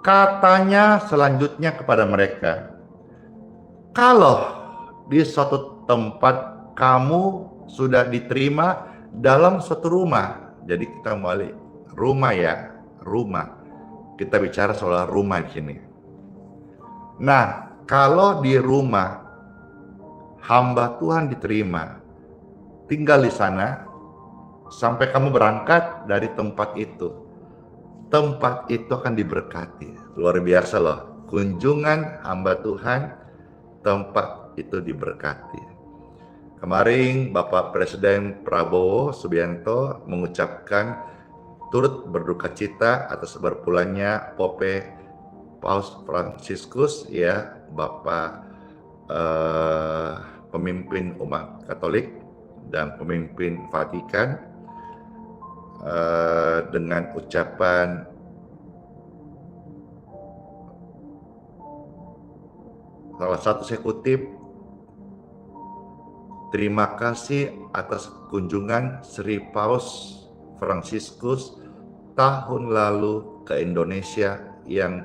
katanya selanjutnya kepada mereka, kalau di suatu tempat kamu sudah diterima dalam suatu rumah. Jadi kita balik rumah ya, rumah. Kita bicara soal rumah di sini. Nah, kalau di rumah hamba Tuhan diterima, tinggal di sana sampai kamu berangkat dari tempat itu. Tempat itu akan diberkati. Luar biasa loh. Kunjungan hamba Tuhan, tempat itu diberkati. Kemarin Bapak Presiden Prabowo Subianto mengucapkan turut berduka cita atas berpulangnya Pope Paus Fransiskus ya, Bapak pemimpin umat Katolik dan pemimpin Vatikan, dengan ucapan salah satu saya kutip, terima kasih atas kunjungan Sri Paus Fransiskus tahun lalu ke Indonesia yang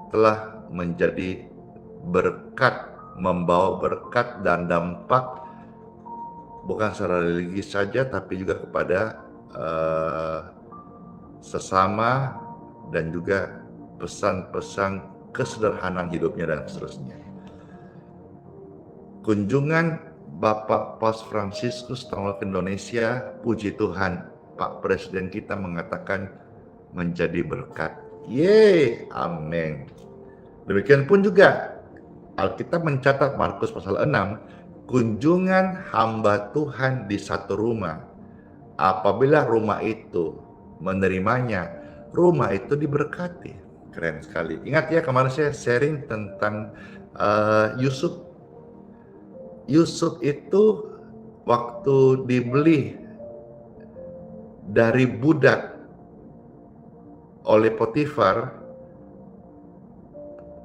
telah menjadi berkat, membawa berkat dan dampak bukan secara religi saja tapi juga kepada sesama dan juga pesan-pesan kesederhanaan hidupnya dan seterusnya. Kunjungan Bapak Paus Fransiskus tahun ke Indonesia, puji Tuhan, Pak Presiden kita mengatakan menjadi berkat. Yeay, amin. Demikian pun juga Alkitab mencatat Markus pasal 6, kunjungan hamba Tuhan di satu rumah. Apabila rumah itu menerimanya, rumah itu diberkati. Keren sekali. Ingat ya, kemarin saya sharing tentang Yusuf. Yusuf itu waktu dibeli dari budak oleh Potifar,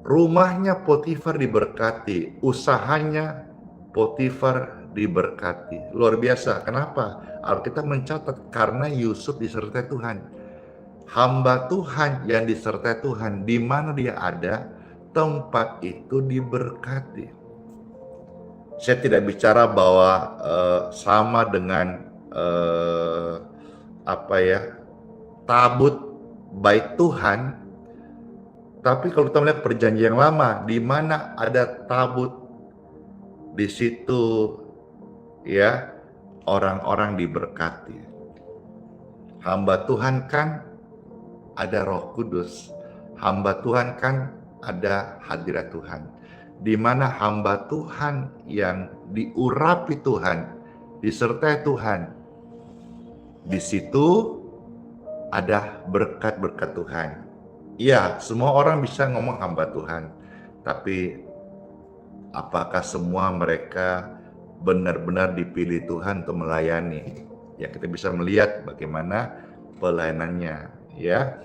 rumahnya Potifar diberkati, usahanya Potifar diberkati. Luar biasa. Kenapa? Alkitab mencatat karena Yusuf disertai Tuhan. Hamba Tuhan yang disertai Tuhan, di mana dia ada, tempat itu diberkati. Saya tidak bicara bahwa sama dengan tabut bait Tuhan, tapi kalau kita melihat perjanjian lama, di mana ada tabut, di situ ya orang-orang diberkati. Hamba Tuhan kan ada Roh Kudus, hamba Tuhan kan ada hadirat Tuhan. Di mana hamba Tuhan yang diurapi Tuhan, disertai Tuhan, di situ ada berkat-berkat Tuhan. Iya, semua orang bisa ngomong hamba Tuhan, tapi apakah semua mereka benar-benar dipilih Tuhan untuk melayani? Ya, kita bisa melihat bagaimana pelayanannya, ya.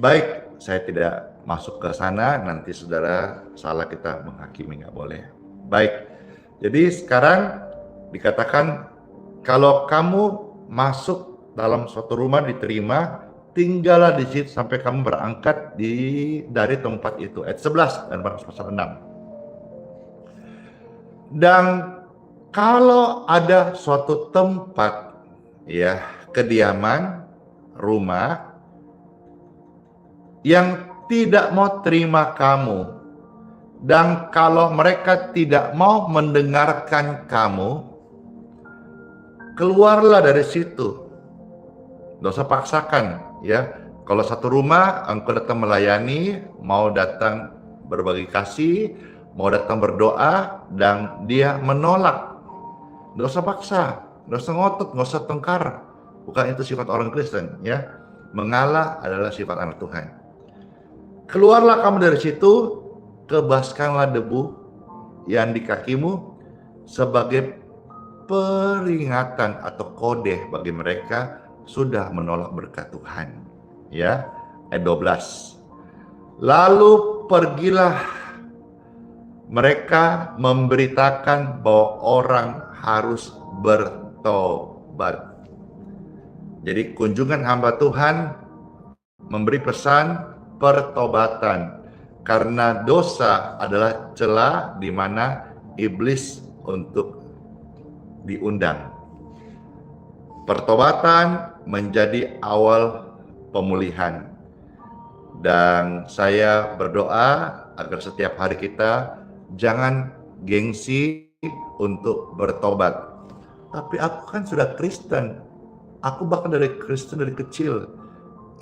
Baik, saya tidak masuk ke sana, nanti saudara salah kita menghakimi, nggak boleh. Baik, jadi sekarang dikatakan kalau kamu masuk dalam suatu rumah diterima, tinggallah di situ sampai kamu berangkat dari tempat itu. Ayat 11 dan Markus pasal 6. Dan kalau ada suatu tempat, ya, kediaman, rumah yang tidak mau terima kamu, dan kalau mereka tidak mau mendengarkan kamu, keluarlah dari situ. Tidak usah paksakan, ya. Kalau satu rumah engkau datang melayani, mau datang berbagi kasih, mau datang berdoa, dan dia menolak, tidak usah paksa, tidak usah ngotot, tidak usah tengkar. Bukan itu sifat orang Kristen, ya. Mengalah adalah sifat anak Tuhan. Keluarlah kamu dari situ, kebaskanlah debu yang di kakimu sebagai peringatan atau kode bagi mereka sudah menolak berkat Tuhan. Ya, ayat 12. Lalu pergilah mereka memberitakan bahwa orang harus bertobat. Jadi kunjungan hamba Tuhan memberi pesan pertobatan, karena dosa adalah celah di mana iblis untuk diundang. Pertobatan menjadi awal pemulihan, dan saya berdoa agar setiap hari kita jangan gengsi untuk bertobat. Tapi aku kan sudah Kristen, aku bahkan dari Kristen dari kecil.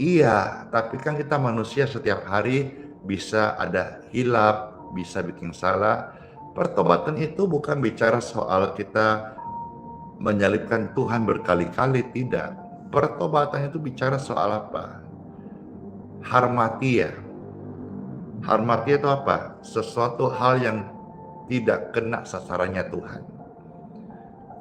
Iya, tapi kan kita manusia setiap hari bisa ada hilap, bisa bikin salah. Pertobatan itu bukan bicara soal kita menyalibkan Tuhan berkali-kali, tidak. Pertobatan itu bicara soal apa? Harmatia. Harmatia itu apa? Sesuatu hal yang tidak kena sasarannya Tuhan.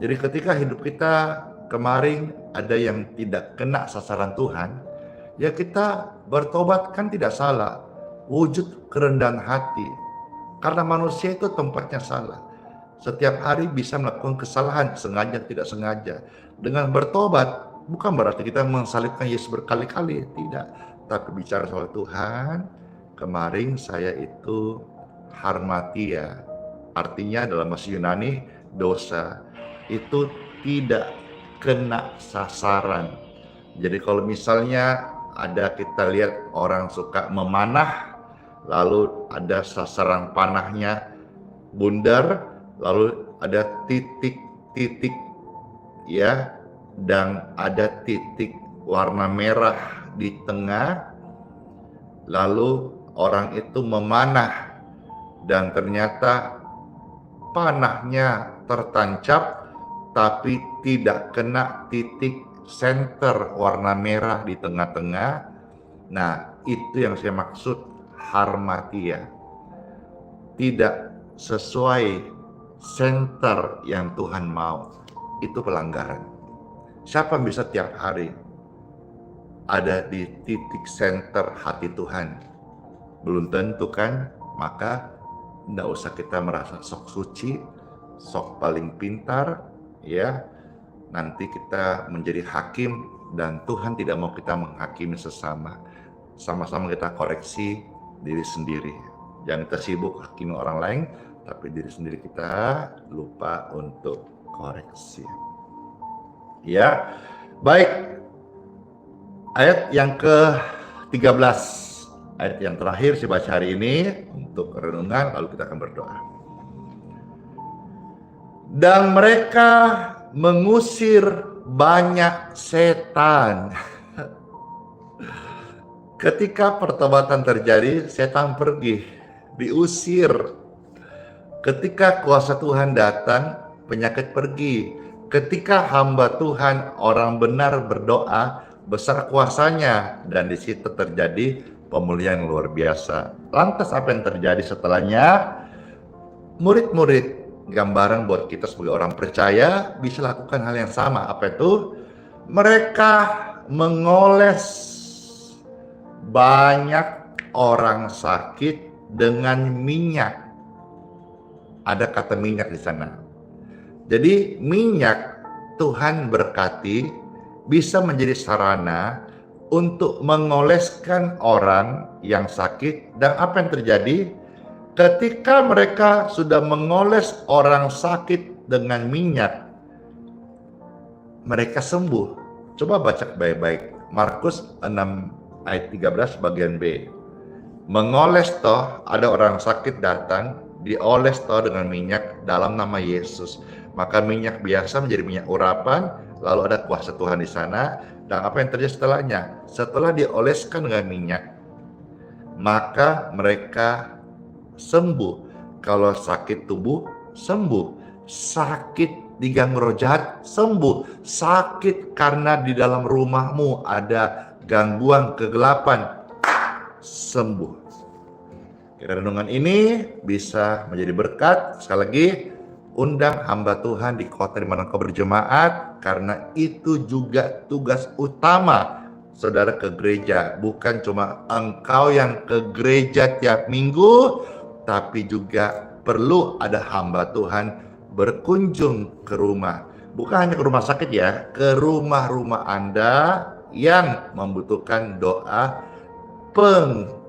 Jadi ketika hidup kita kemarin ada yang tidak kena sasaran Tuhan, ya kita bertobat kan tidak salah. Wujud kerendahan hati. Karena manusia itu tempatnya salah. Setiap hari bisa melakukan kesalahan, sengaja tidak sengaja. Dengan bertobat, Bukan berarti kita mensalibkan Yesus berkali-kali, tidak. Tapi bicara soal Tuhan, kemarin saya itu harmatia. Artinya dalam bahasa Yunani, dosa itu tidak kena sasaran. Jadi kalau misalnya ada kita lihat orang suka memanah, lalu ada sasaran panahnya bundar, lalu ada titik-titik ya, dan ada titik warna merah di tengah, lalu orang itu memanah dan ternyata panahnya tertancap tapi tidak kena titik senter warna merah di tengah-tengah. Nah, itu yang saya maksud harmatia. Tidak sesuai senter yang Tuhan mau. Itu pelanggaran. Siapa bisa tiap hari ada di titik senter hati Tuhan? Belum tentu kan? Maka tidak usah kita merasa sok suci, sok paling pintar, ya. Nanti kita menjadi hakim dan Tuhan tidak mau kita menghakimi sesama. Sama-sama kita koreksi diri sendiri. Jangan kita sibuk hakimi orang lain, tapi diri sendiri kita lupa untuk koreksi. Ya, baik. Ayat yang ke-13, ayat yang terakhir saya baca hari ini untuk renungan, lalu kita akan berdoa. Dan mereka mengusir banyak setan. Ketika pertobatan terjadi, setan pergi, diusir. Ketika kuasa Tuhan datang, penyakit pergi. Ketika hamba Tuhan, orang benar berdoa, besar kuasanya, dan di situ terjadi pemulihan luar biasa. Lantas apa yang terjadi setelahnya? Murid-murid, gambaran buat kita sebagai orang percaya bisa lakukan hal yang sama. Apa itu? Mereka mengoles banyak orang sakit dengan minyak. Ada kata minyak di sana. Jadi minyak Tuhan berkati bisa menjadi sarana untuk mengoleskan orang yang sakit. Dan apa yang terjadi? Ketika mereka sudah mengoles orang sakit dengan minyak, mereka sembuh. Coba baca baik-baik. Markus 6 ayat 13 bagian B. Mengoles toh, ada orang sakit datang, dioles toh dengan minyak dalam nama Yesus. Maka minyak biasa menjadi minyak urapan, lalu ada kuasa Tuhan di sana. Dan apa yang terjadi setelahnya? Setelah dioleskan dengan minyak, maka mereka sembuh. Kalau sakit tubuh, sembuh. Sakit diganggu roh jahat, sembuh. Sakit karena di dalam rumahmu ada gangguan kegelapan, sembuh. Renungan ini bisa menjadi berkat. Sekali lagi, undang hamba Tuhan di kota di mana engkau berjemaat, karena itu juga tugas utama saudara ke gereja. Bukan cuma engkau yang ke gereja tiap minggu, tapi juga perlu ada hamba Tuhan berkunjung ke rumah. Bukan hanya ke rumah sakit ya, ke rumah-rumah Anda yang membutuhkan doa penyucian,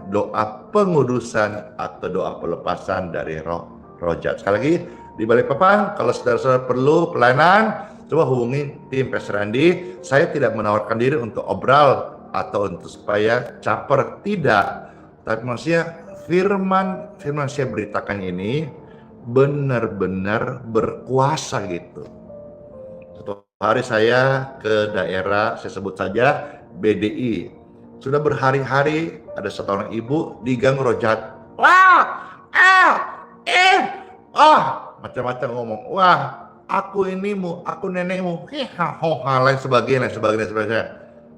doa pengudusan, atau doa pelepasan dari roh jahat. Sekali lagi, di Balikpapan, kalau saudara-saudara perlu pelayanan, coba hubungi tim Pastor Andi. Saya tidak menawarkan diri untuk obral atau untuk supaya caper, tidak. Tapi maksudnya firman saya beritakan ini benar-benar berkuasa gitu. Suatu hari saya ke daerah, saya sebut saja BDI. Sudah berhari-hari ada satu orang ibu diganggu roh jahat. Macam-macam ngomong. Wah, aku inimu, aku nenekmu, lain sebagainya.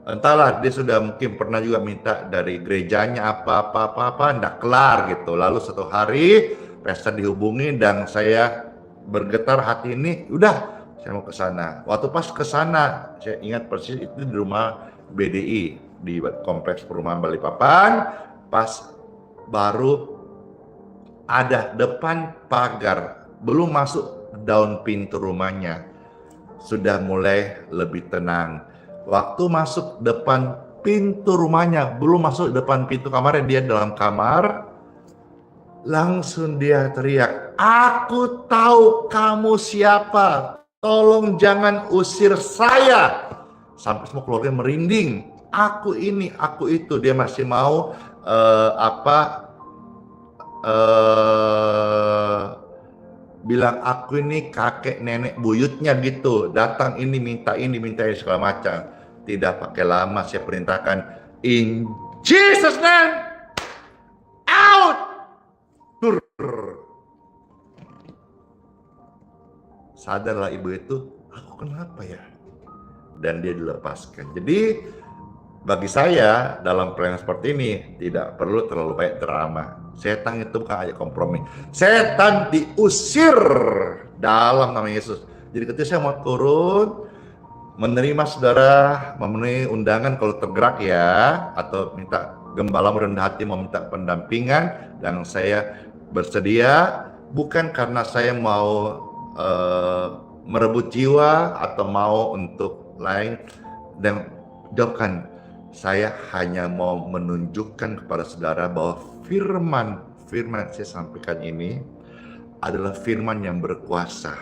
Entahlah, dia sudah mungkin pernah juga minta dari gerejanya apa, enggak kelar gitu. Lalu satu hari pastor dihubungi dan saya bergetar hati ini, udah saya mau ke sana. Waktu pas ke sana, saya ingat persis itu di rumah BDI di kompleks perumahan Balikpapan. Pas baru ada depan pagar, belum masuk daun pintu rumahnya, sudah mulai lebih tenang. Waktu masuk depan pintu rumahnya, belum masuk depan pintu kamarnya, dia dalam kamar, langsung dia teriak, "Aku tahu kamu siapa, tolong jangan usir saya." Sampai semua keluarga merinding. Aku ini, aku itu. Dia masih mau bilang aku ini kakek nenek buyutnya gitu. Datang ini minta segala macam. Tidak pakai lama saya perintahkan, in Jesus name, out. Dur. Sadarlah ibu itu, aku kenapa ya? Dan dia dilepaskan. Jadi bagi saya dalam pelayanan seperti ini tidak perlu terlalu banyak drama. Setan itu bukan aja kompromi. Setan diusir dalam nama Yesus. Jadi ketika saya mau turun menerima saudara, memenuhi undangan kalau tergerak ya, atau minta gembala merendah hati mau minta pendampingan, dan saya bersedia bukan karena saya mau merebut jiwa atau mau untuk lain, dan jawabkan, saya hanya mau menunjukkan kepada saudara bahwa firman saya sampaikan ini adalah firman yang berkuasa,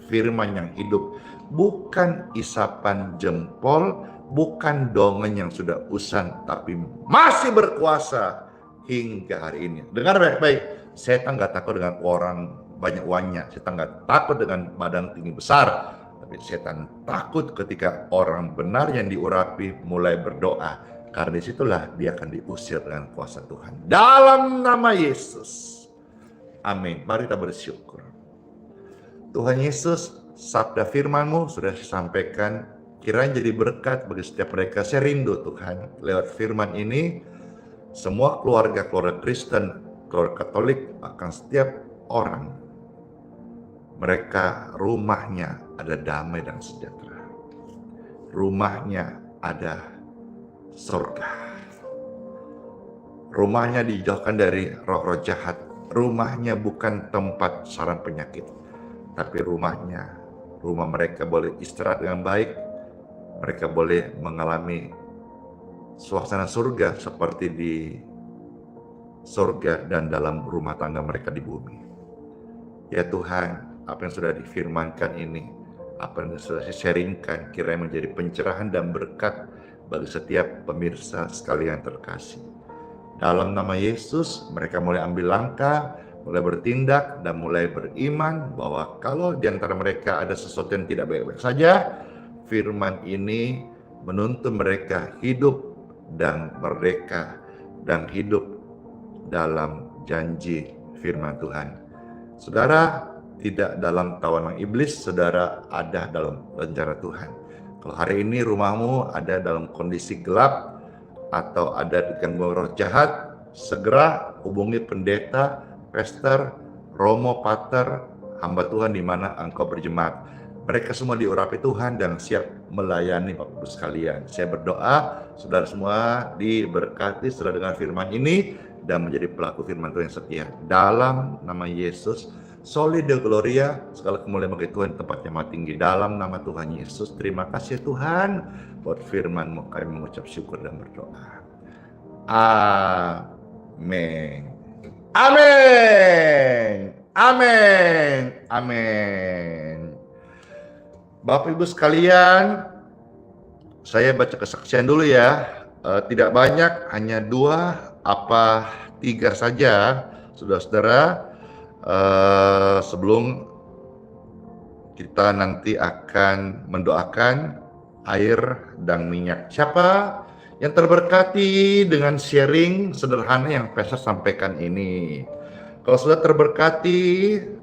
firman yang hidup, bukan isapan jempol, bukan dongeng yang sudah usang, tapi masih berkuasa hingga hari ini. Dengar baik-baik, setan nggak takut dengan orang banyak uangnya, setan nggak takut dengan badan tinggi besar, tapi setan takut ketika orang benar yang diurapi mulai berdoa, karena disitulah dia akan diusir dengan kuasa Tuhan. Dalam nama Yesus, amin. Mari kita bersyukur. Tuhan Yesus, sabda firman-Mu sudah disampaikan, kiranya jadi berkat bagi setiap mereka. Saya rindu Tuhan, lewat firman ini, semua keluarga Kristen, keluarga Katolik, bahkan setiap orang, mereka rumahnya ada damai dan sejahtera. Rumahnya ada surga. Rumahnya dijauhkan dari roh-roh jahat. Rumahnya bukan tempat sarang penyakit, tapi rumah mereka boleh istirahat dengan baik. Mereka boleh mengalami suasana surga seperti di surga dan dalam rumah tangga mereka di bumi. Ya Tuhan, apa yang sudah difirmankan ini, apa yang sudah sharingkan, kiranya menjadi pencerahan dan berkat bagi setiap pemirsa sekalian terkasih. Dalam nama Yesus, mereka mulai ambil langkah, mulai bertindak, dan mulai beriman bahwa kalau di antara mereka ada sesuatu yang tidak baik-baik saja, firman ini menuntun mereka hidup dan merdeka dan hidup dalam janji firman Tuhan. Saudara tidak dalam tawanan iblis, saudara ada dalam rencana Tuhan. Kalau hari ini rumahmu ada dalam kondisi gelap atau ada diganggu roh jahat, segera hubungi pendeta, pastor, romo, pater, hamba Tuhan di mana engkau berjemaat. Mereka semua diurapi Tuhan dan siap melayani Bapak Ibu sekalian. Saya berdoa saudara semua diberkati setelah dengar firman ini dan menjadi pelaku firman Tuhan yang setia. Dalam nama Yesus, Soli Deo Gloria, segala kemuliaan bagi Tuhan tempat yang maha tinggi. Dalam nama Tuhan Yesus, terima kasih Tuhan buat firman-Mu, kami mengucap syukur dan berdoa. Amin. Amin. Amin. Amin. Bapak Ibu sekalian, saya baca kesaksian dulu ya. Tidak banyak, hanya 2 apa 3 saja, saudara-saudara. Sebelum kita nanti akan mendoakan air dan minyak. Siapa yang terberkati dengan sharing sederhana yang Pastor sampaikan ini? Kalau sudah terberkati,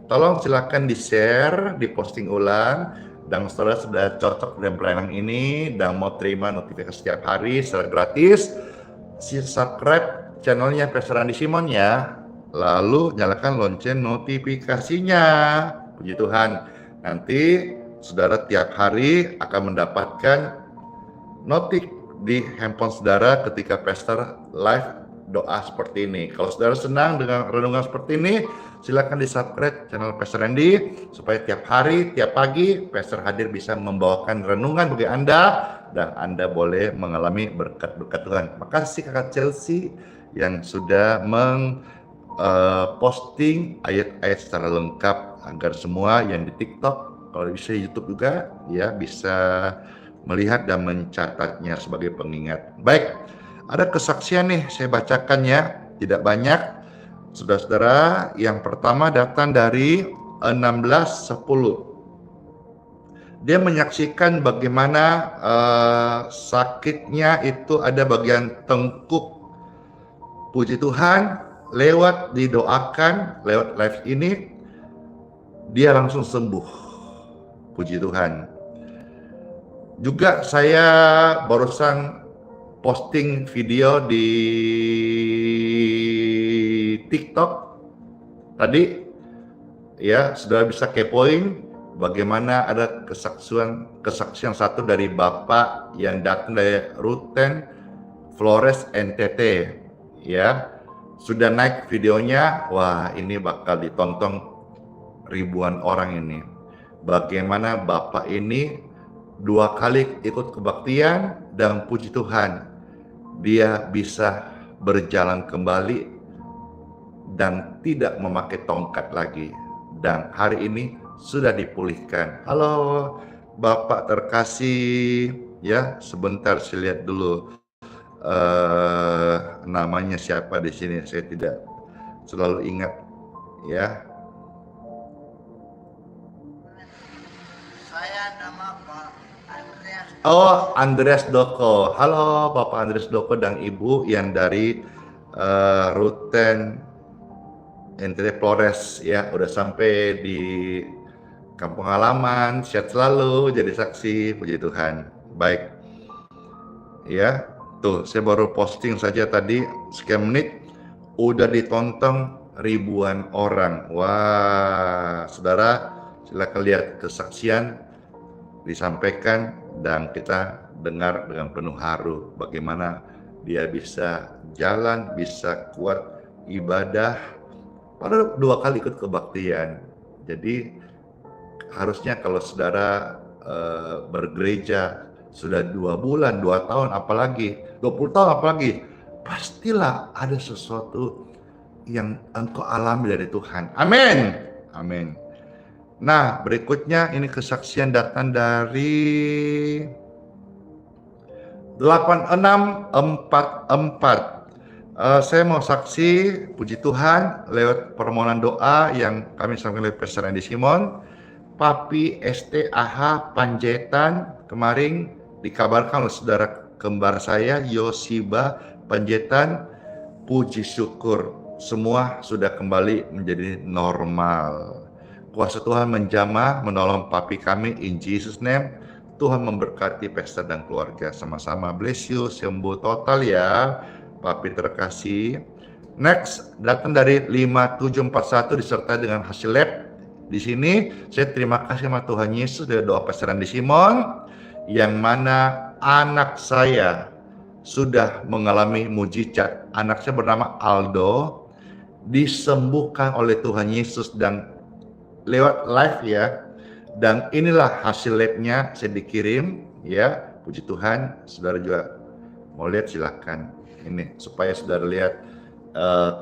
tolong silakan di-share, di-posting ulang. Dan saudara sudah cocok dengan pelayanan ini dan mau terima notifikasi setiap hari secara gratis, subscribe channelnya Pastor Andi Simon ya. Lalu nyalakan lonceng notifikasinya. Puji Tuhan. Nanti saudara tiap hari akan mendapatkan notif di handphone saudara ketika Pastor live doa seperti ini. Kalau saudara senang dengan renungan seperti ini, silakan di-subscribe channel Pastor Randy supaya tiap hari, tiap pagi Pastor hadir bisa membawakan renungan bagi Anda dan Anda boleh mengalami berkat-berkat Tuhan. Makasih Kakak Chelsea yang sudah posting ayat-ayat secara lengkap agar semua yang di TikTok, kalau bisa YouTube juga ya bisa melihat dan mencatatnya sebagai pengingat. Baik, ada kesaksian nih, saya bacakan ya, tidak banyak. Saudara-saudara, yang pertama datang dari 1610. Dia menyaksikan bagaimana sakitnya itu ada bagian tengkuk. Puji Tuhan, lewat didoakan, lewat live ini, dia langsung sembuh. Puji Tuhan. Juga saya barusan posting video di TikTok tadi, ya, saudara bisa kepoin bagaimana ada kesaksian satu dari Bapak yang datang dari Ruten Flores NTT, ya, sudah naik videonya. Wah, ini bakal ditonton ribuan orang ini. Bagaimana Bapak ini 2 kali ikut kebaktian dan puji Tuhan, dia bisa berjalan kembali dan tidak memakai tongkat lagi. Dan hari ini sudah dipulihkan. Halo Bapak terkasih, ya, sebentar saya lihat dulu namanya siapa di sini, saya tidak selalu ingat, ya. Saya nama Pak Andreas. Oh, Andreas Doko. Halo Bapak Andreas Doko dan Ibu yang dari Ruten NTT Flores, ya, udah sampai di kampung halaman. Sehat selalu, jadi saksi, puji Tuhan. Baik, ya, tuh saya baru posting saja tadi sekian menit, udah ditonton ribuan orang. Wah, saudara, silakan lihat kesaksian disampaikan dan kita dengar dengan penuh haru bagaimana dia bisa jalan, bisa kuat ibadah, padahal 2 kali ikut kebaktian. Jadi harusnya kalau saudara bergereja sudah 2 bulan, 2 tahun, apalagi 20 tahun, apalagi pastilah ada sesuatu yang engkau alami dari Tuhan. Amin, amin. Nah, berikutnya ini kesaksian datang dari 8644. Saya mau saksi, puji Tuhan, lewat permohonan doa yang kami sampaikan oleh Pastor Randy Simon. Papi STAH Panjaitan kemarin dikabarkan oleh saudara kembar saya Yosiba Panjaitan. Puji syukur, semua sudah kembali menjadi normal. Kuasa Tuhan menjamah, menolong papi kami in Jesus name. Tuhan memberkati Pastor dan keluarga sama-sama. Bless you, sembuh total ya, papi terkasih. Next, datang dari 5741 disertai dengan hasil lab. Di sini saya terima kasih sama Tuhan Yesus dari doa Pastor Randy Simon, yang mana anak saya sudah mengalami mujizat. Anak saya bernama Aldo, disembuhkan oleh Tuhan Yesus dan lewat live ya. Dan inilah hasil labnya, saya dikirim ya. Puji Tuhan, saudara juga mau lihat silakan. Ini supaya saudara lihat,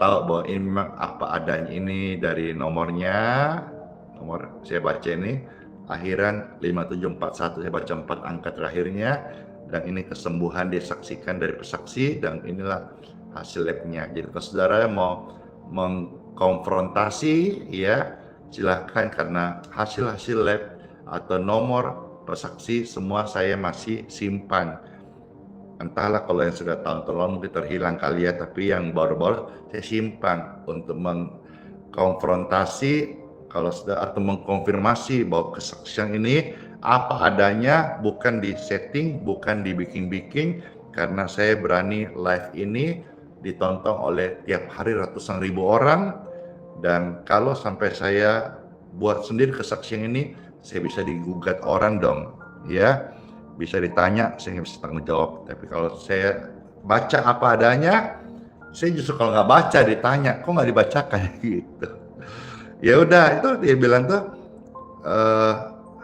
tahu bahwa ini memang apa adanya. Ini dari nomornya, nomor saya baca ini akhiran 5741, saya baca 4 angka terakhirnya, dan ini kesembuhan disaksikan dari pesaksi, dan inilah hasil labnya. Jadi kalau saudara mau mengkonfrontasi ya, silahkan, karena hasil-hasil lab atau nomor pesaksi semua saya masih simpan. Entahlah kalau yang sudah tahun-tahun mungkin terhilang kali ya, tapi yang baru-baru saya simpan untuk mengkonfrontasi kalau sudah, atau mengkonfirmasi bahwa kesaksian ini apa adanya, bukan di setting, bukan dibikin-bikin, karena saya berani live ini ditonton oleh tiap hari ratusan ribu orang. Dan kalau sampai saya buat sendiri kesaksian ini, saya bisa digugat orang dong, ya, bisa ditanya, saya nggak bisa tanggung jawab. Tapi kalau saya baca apa adanya, Saya justru kalau nggak baca ditanya, kok nggak dibacakan gitu. Ya udah, itu dia bilang tuh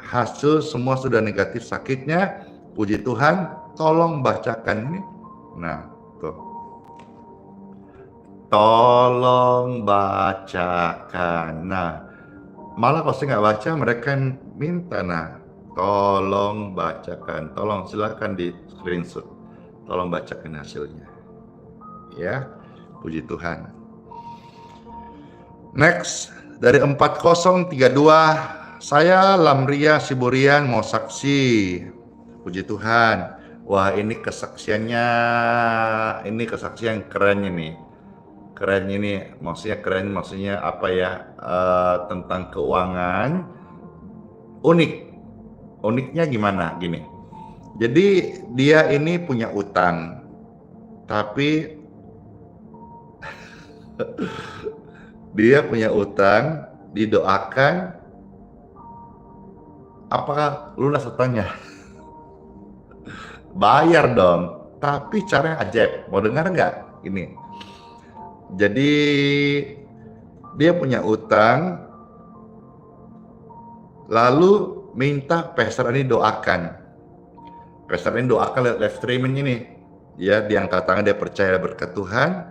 hasil semua sudah negatif sakitnya, puji Tuhan, tolong bacakan ini. Nah, tuh. Tolong bacakan. Nah, malah kalau saya nggak baca, mereka minta, nah, tolong bacakan. Tolong silakan di screenshot. Tolong bacakan hasilnya. Ya, puji Tuhan. Next, dari 4032, saya Lamria Siburian mau saksi. Puji Tuhan. Wah, ini kesaksiannya, ini kesaksian keren ini. Keren ini, maksudnya apa ya? Tentang keuangan. Uniknya gimana? Gini. Jadi dia ini punya utang, tapi dia punya utang, didoakan, apakah lunas utangnya? Bayar dong, tapi caranya ajaib. Mau dengar nggak? Ini. Jadi dia punya utang, lalu minta pastor ini doakan. Pastor ini doakan lewat live streaming ini. Ya, diangkat tangan, dia percaya berkat Tuhan.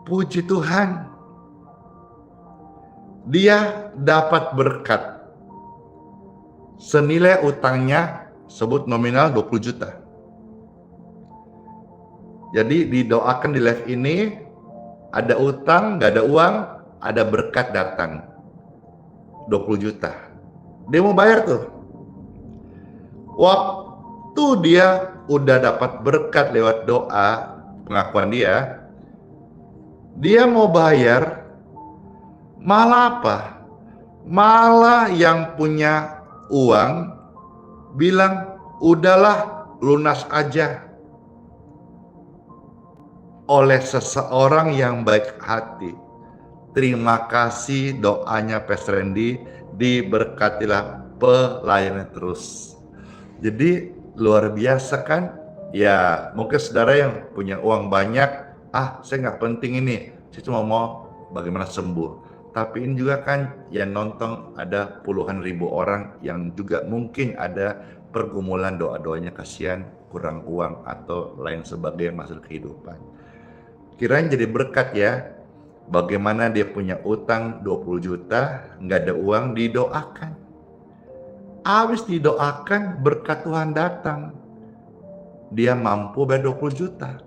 Puji Tuhan, dia dapat berkat senilai utangnya, sebut nominal 20 juta. Jadi didoakan di live ini, ada utang, nggak ada uang, ada berkat datang. 20 juta. Dia mau bayar tuh. Waktu dia udah dapat berkat lewat doa, pengakuan dia mau bayar, malah apa? Malah yang punya uang bilang, udahlah lunas aja. Oleh seseorang yang baik hati. Terima kasih doanya Pastor Randy, diberkatilah pelayanannya terus. Jadi luar biasa kan? Ya mungkin saudara yang punya uang banyak, saya nggak penting ini, saya cuma mau bagaimana sembuh. Tapi ini juga kan yang nonton ada puluhan ribu orang yang juga mungkin ada pergumulan doa-doanya, kasihan kurang uang atau lain sebagainya masuk kehidupan. Kirain jadi berkat ya. Bagaimana dia punya utang 20 juta, nggak ada uang, didoakan. Habis didoakan, berkat Tuhan datang. Dia mampu bayar 20 juta.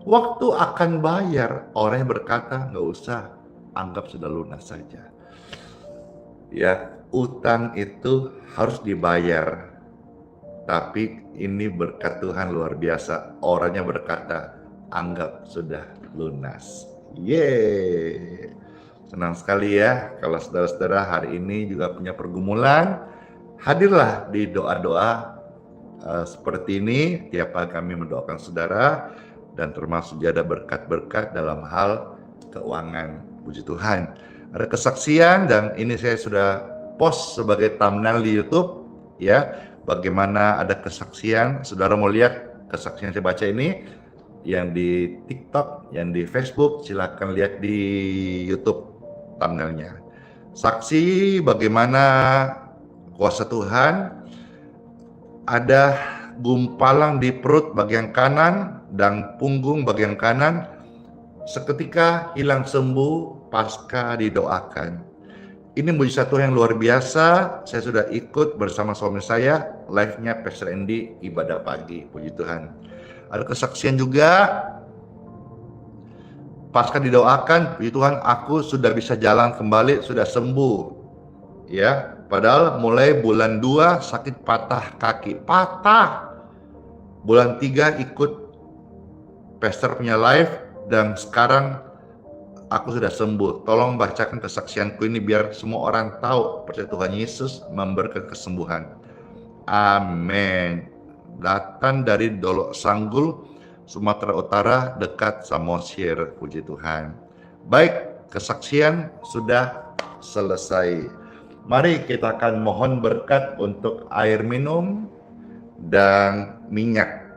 Waktu akan bayar, orangnya berkata, nggak usah, anggap sudah lunas saja. Ya, utang itu harus dibayar. Tapi ini berkat Tuhan luar biasa. Orangnya berkata, anggap sudah lunas. Yeay. Senang sekali ya kalau saudara-saudara hari ini juga punya pergumulan. Hadirlah di doa-doa seperti ini. Tiap hari kami mendoakan saudara dan termasuk juga ada berkat-berkat dalam hal keuangan. Puji Tuhan. Ada kesaksian dan ini saya sudah post sebagai thumbnail di YouTube ya. Bagaimana ada kesaksian, saudara mau lihat kesaksian saya baca ini yang di TikTok, yang di Facebook, silakan lihat di YouTube thumbnailnya. Saksi bagaimana kuasa Tuhan, ada gumpalan di perut bagian kanan dan punggung bagian kanan, seketika hilang sembuh pasca didoakan. Ini mujizat Tuhan yang luar biasa. Saya sudah ikut bersama suami saya live-nya Pastor Andy ibadah pagi. Puji Tuhan. Ada kesaksian juga. Pasca didoakan, puji Tuhan, aku sudah bisa jalan kembali, sudah sembuh. Ya, padahal mulai bulan 2 sakit patah kaki, patah. Bulan 3 ikut Pastor punya live dan sekarang aku sudah sembuh. Tolong bacakan kesaksianku ini biar semua orang tahu percaya Tuhan Yesus memberikan kesembuhan. Amin. Datang dari Dolok Sanggul, Sumatera Utara, dekat Samosir. Puji Tuhan. Baik, kesaksian sudah selesai. Mari kita akan mohon berkat untuk air minum dan minyak.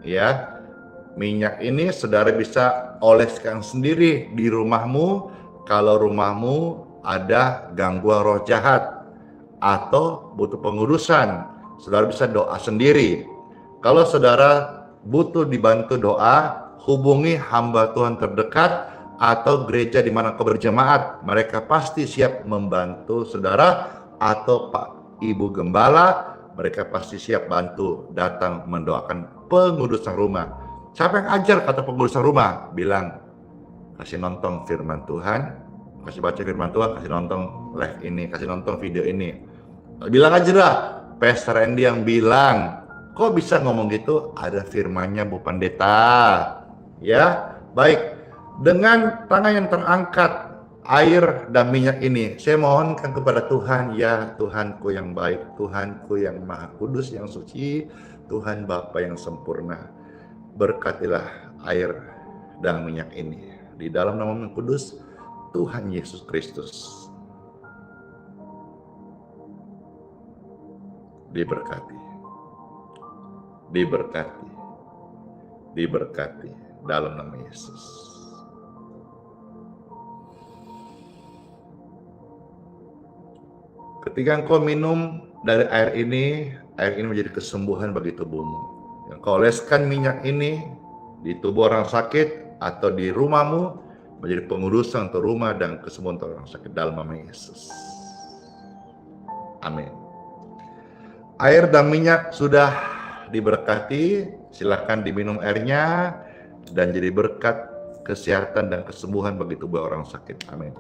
Ya, minyak ini saudara bisa oleskan sendiri di rumahmu kalau rumahmu ada gangguan roh jahat atau butuh pengurusan. Saudara bisa doa sendiri. Kalau saudara butuh dibantu doa, hubungi hamba Tuhan terdekat atau gereja di mana kau berjemaat. Mereka pasti siap membantu saudara, atau Pak Ibu Gembala, mereka pasti siap bantu datang mendoakan pengurusan rumah. Siapa yang ajar kata pengurusan rumah? Bilang, kasih nonton firman Tuhan, kasih baca firman Tuhan, kasih nonton live ini, kasih nonton video ini. Bilang aja lah, Pastor Randy yang bilang, kok bisa ngomong gitu? Ada firmannya Bu Pendeta. Ya, baik. Dengan tangan yang terangkat, air dan minyak ini, saya mohonkan kepada Tuhan, ya Tuhanku yang baik, Tuhanku yang maha kudus, yang suci, Tuhan Bapa yang sempurna. Berkatilah air dan minyak ini. Di dalam nama yang kudus, Tuhan Yesus Kristus. Diberkati. Diberkati. Diberkati dalam nama Yesus. Ketika engkau minum dari air ini menjadi kesembuhan bagi tubuhmu. Yang kau oleskan minyak ini di tubuh orang sakit atau di rumahmu, menjadi pengurusan untuk rumah dan kesembuhan untuk orang sakit dalam nama Yesus. Amin. Air dan minyak sudah diberkati, silakan diminum airnya dan jadi berkat kesehatan dan kesembuhan bagi tubuh orang sakit. Amin.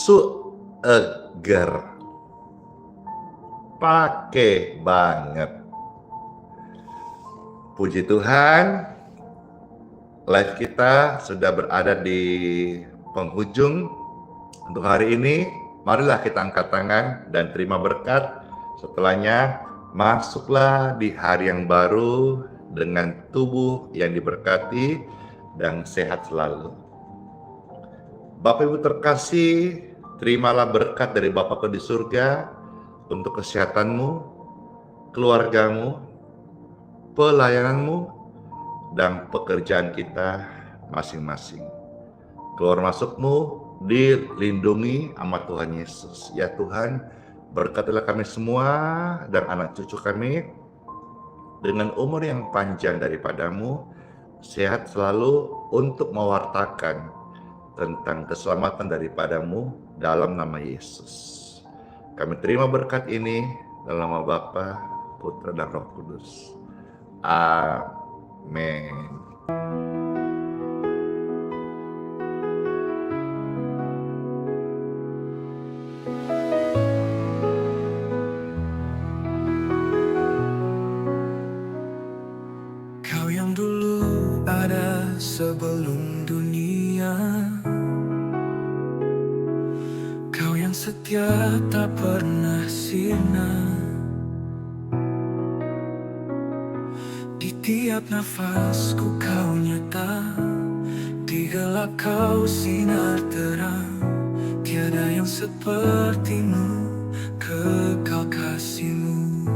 Seger, pakai banget. Puji Tuhan, live kita sudah berada di penghujung untuk hari ini. Marilah kita angkat tangan dan terima berkat. Setelahnya, masuklah di hari yang baru dengan tubuh yang diberkati dan sehat selalu. Bapak Ibu terkasih, terimalah berkat dari Bapakku di surga untuk kesehatanmu, keluargamu, pelayananmu, dan pekerjaan kita masing-masing. Keluar masukmu dilindungi sama Tuhan Yesus. Ya Tuhan, berkatilah kami semua dan anak cucu kami dengan umur yang panjang daripadamu, sehat selalu untuk mewartakan tentang keselamatan daripadamu dalam nama Yesus. Kami terima berkat ini dalam nama Bapa, Putra, dan Roh Kudus. Amin. Kau yang dulu ada sebelum dunia, Kau yang setia tak pernah sirna. Di tiap nafasku Kau nyata, di gelap Kau sinar terang. Tiada yang sepertimu, kekal kasih-Mu.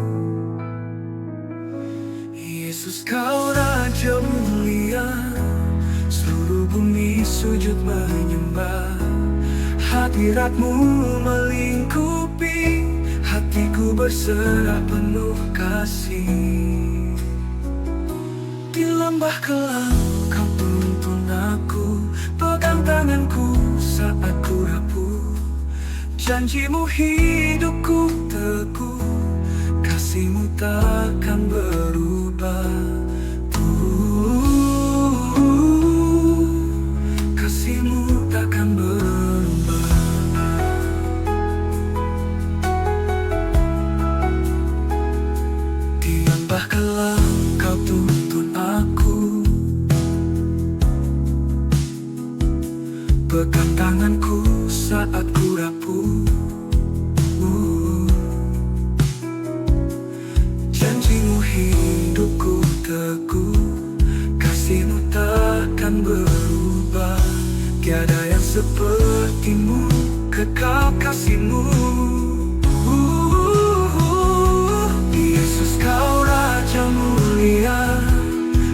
Yesus Kau Raja mulia, seluruh bumi sujud menyembah. Hadirat-Mu melingkupi, hatiku berserah penuh kasih. Di lembah kelam Kau tuntun aku, pegang tanganku saat ku rapuh. Janji-Mu hidupku teguh, kasih-Mu takkan berubah. Kasih-Mu takkan berubah. sepertimu, kekal kasih-Mu. Yesus, Kau Raja mulia,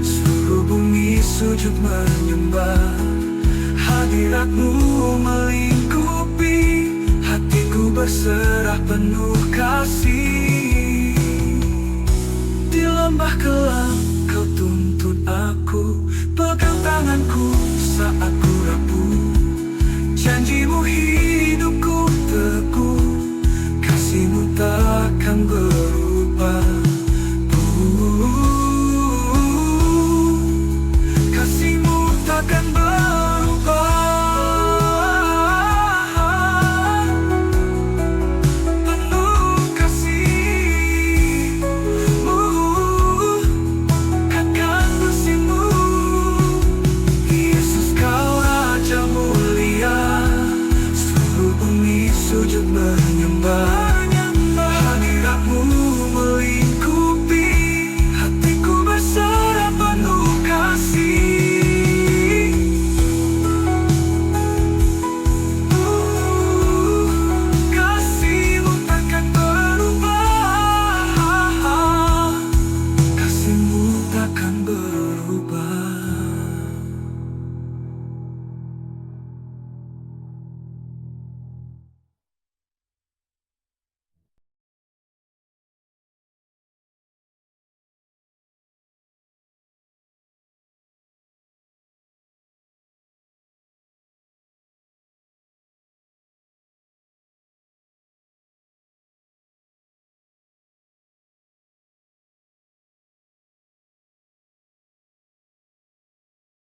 seluruh bumi sujud menyembah. Hadirat-Mu melingkupi, hatiku berserah penuh kasih.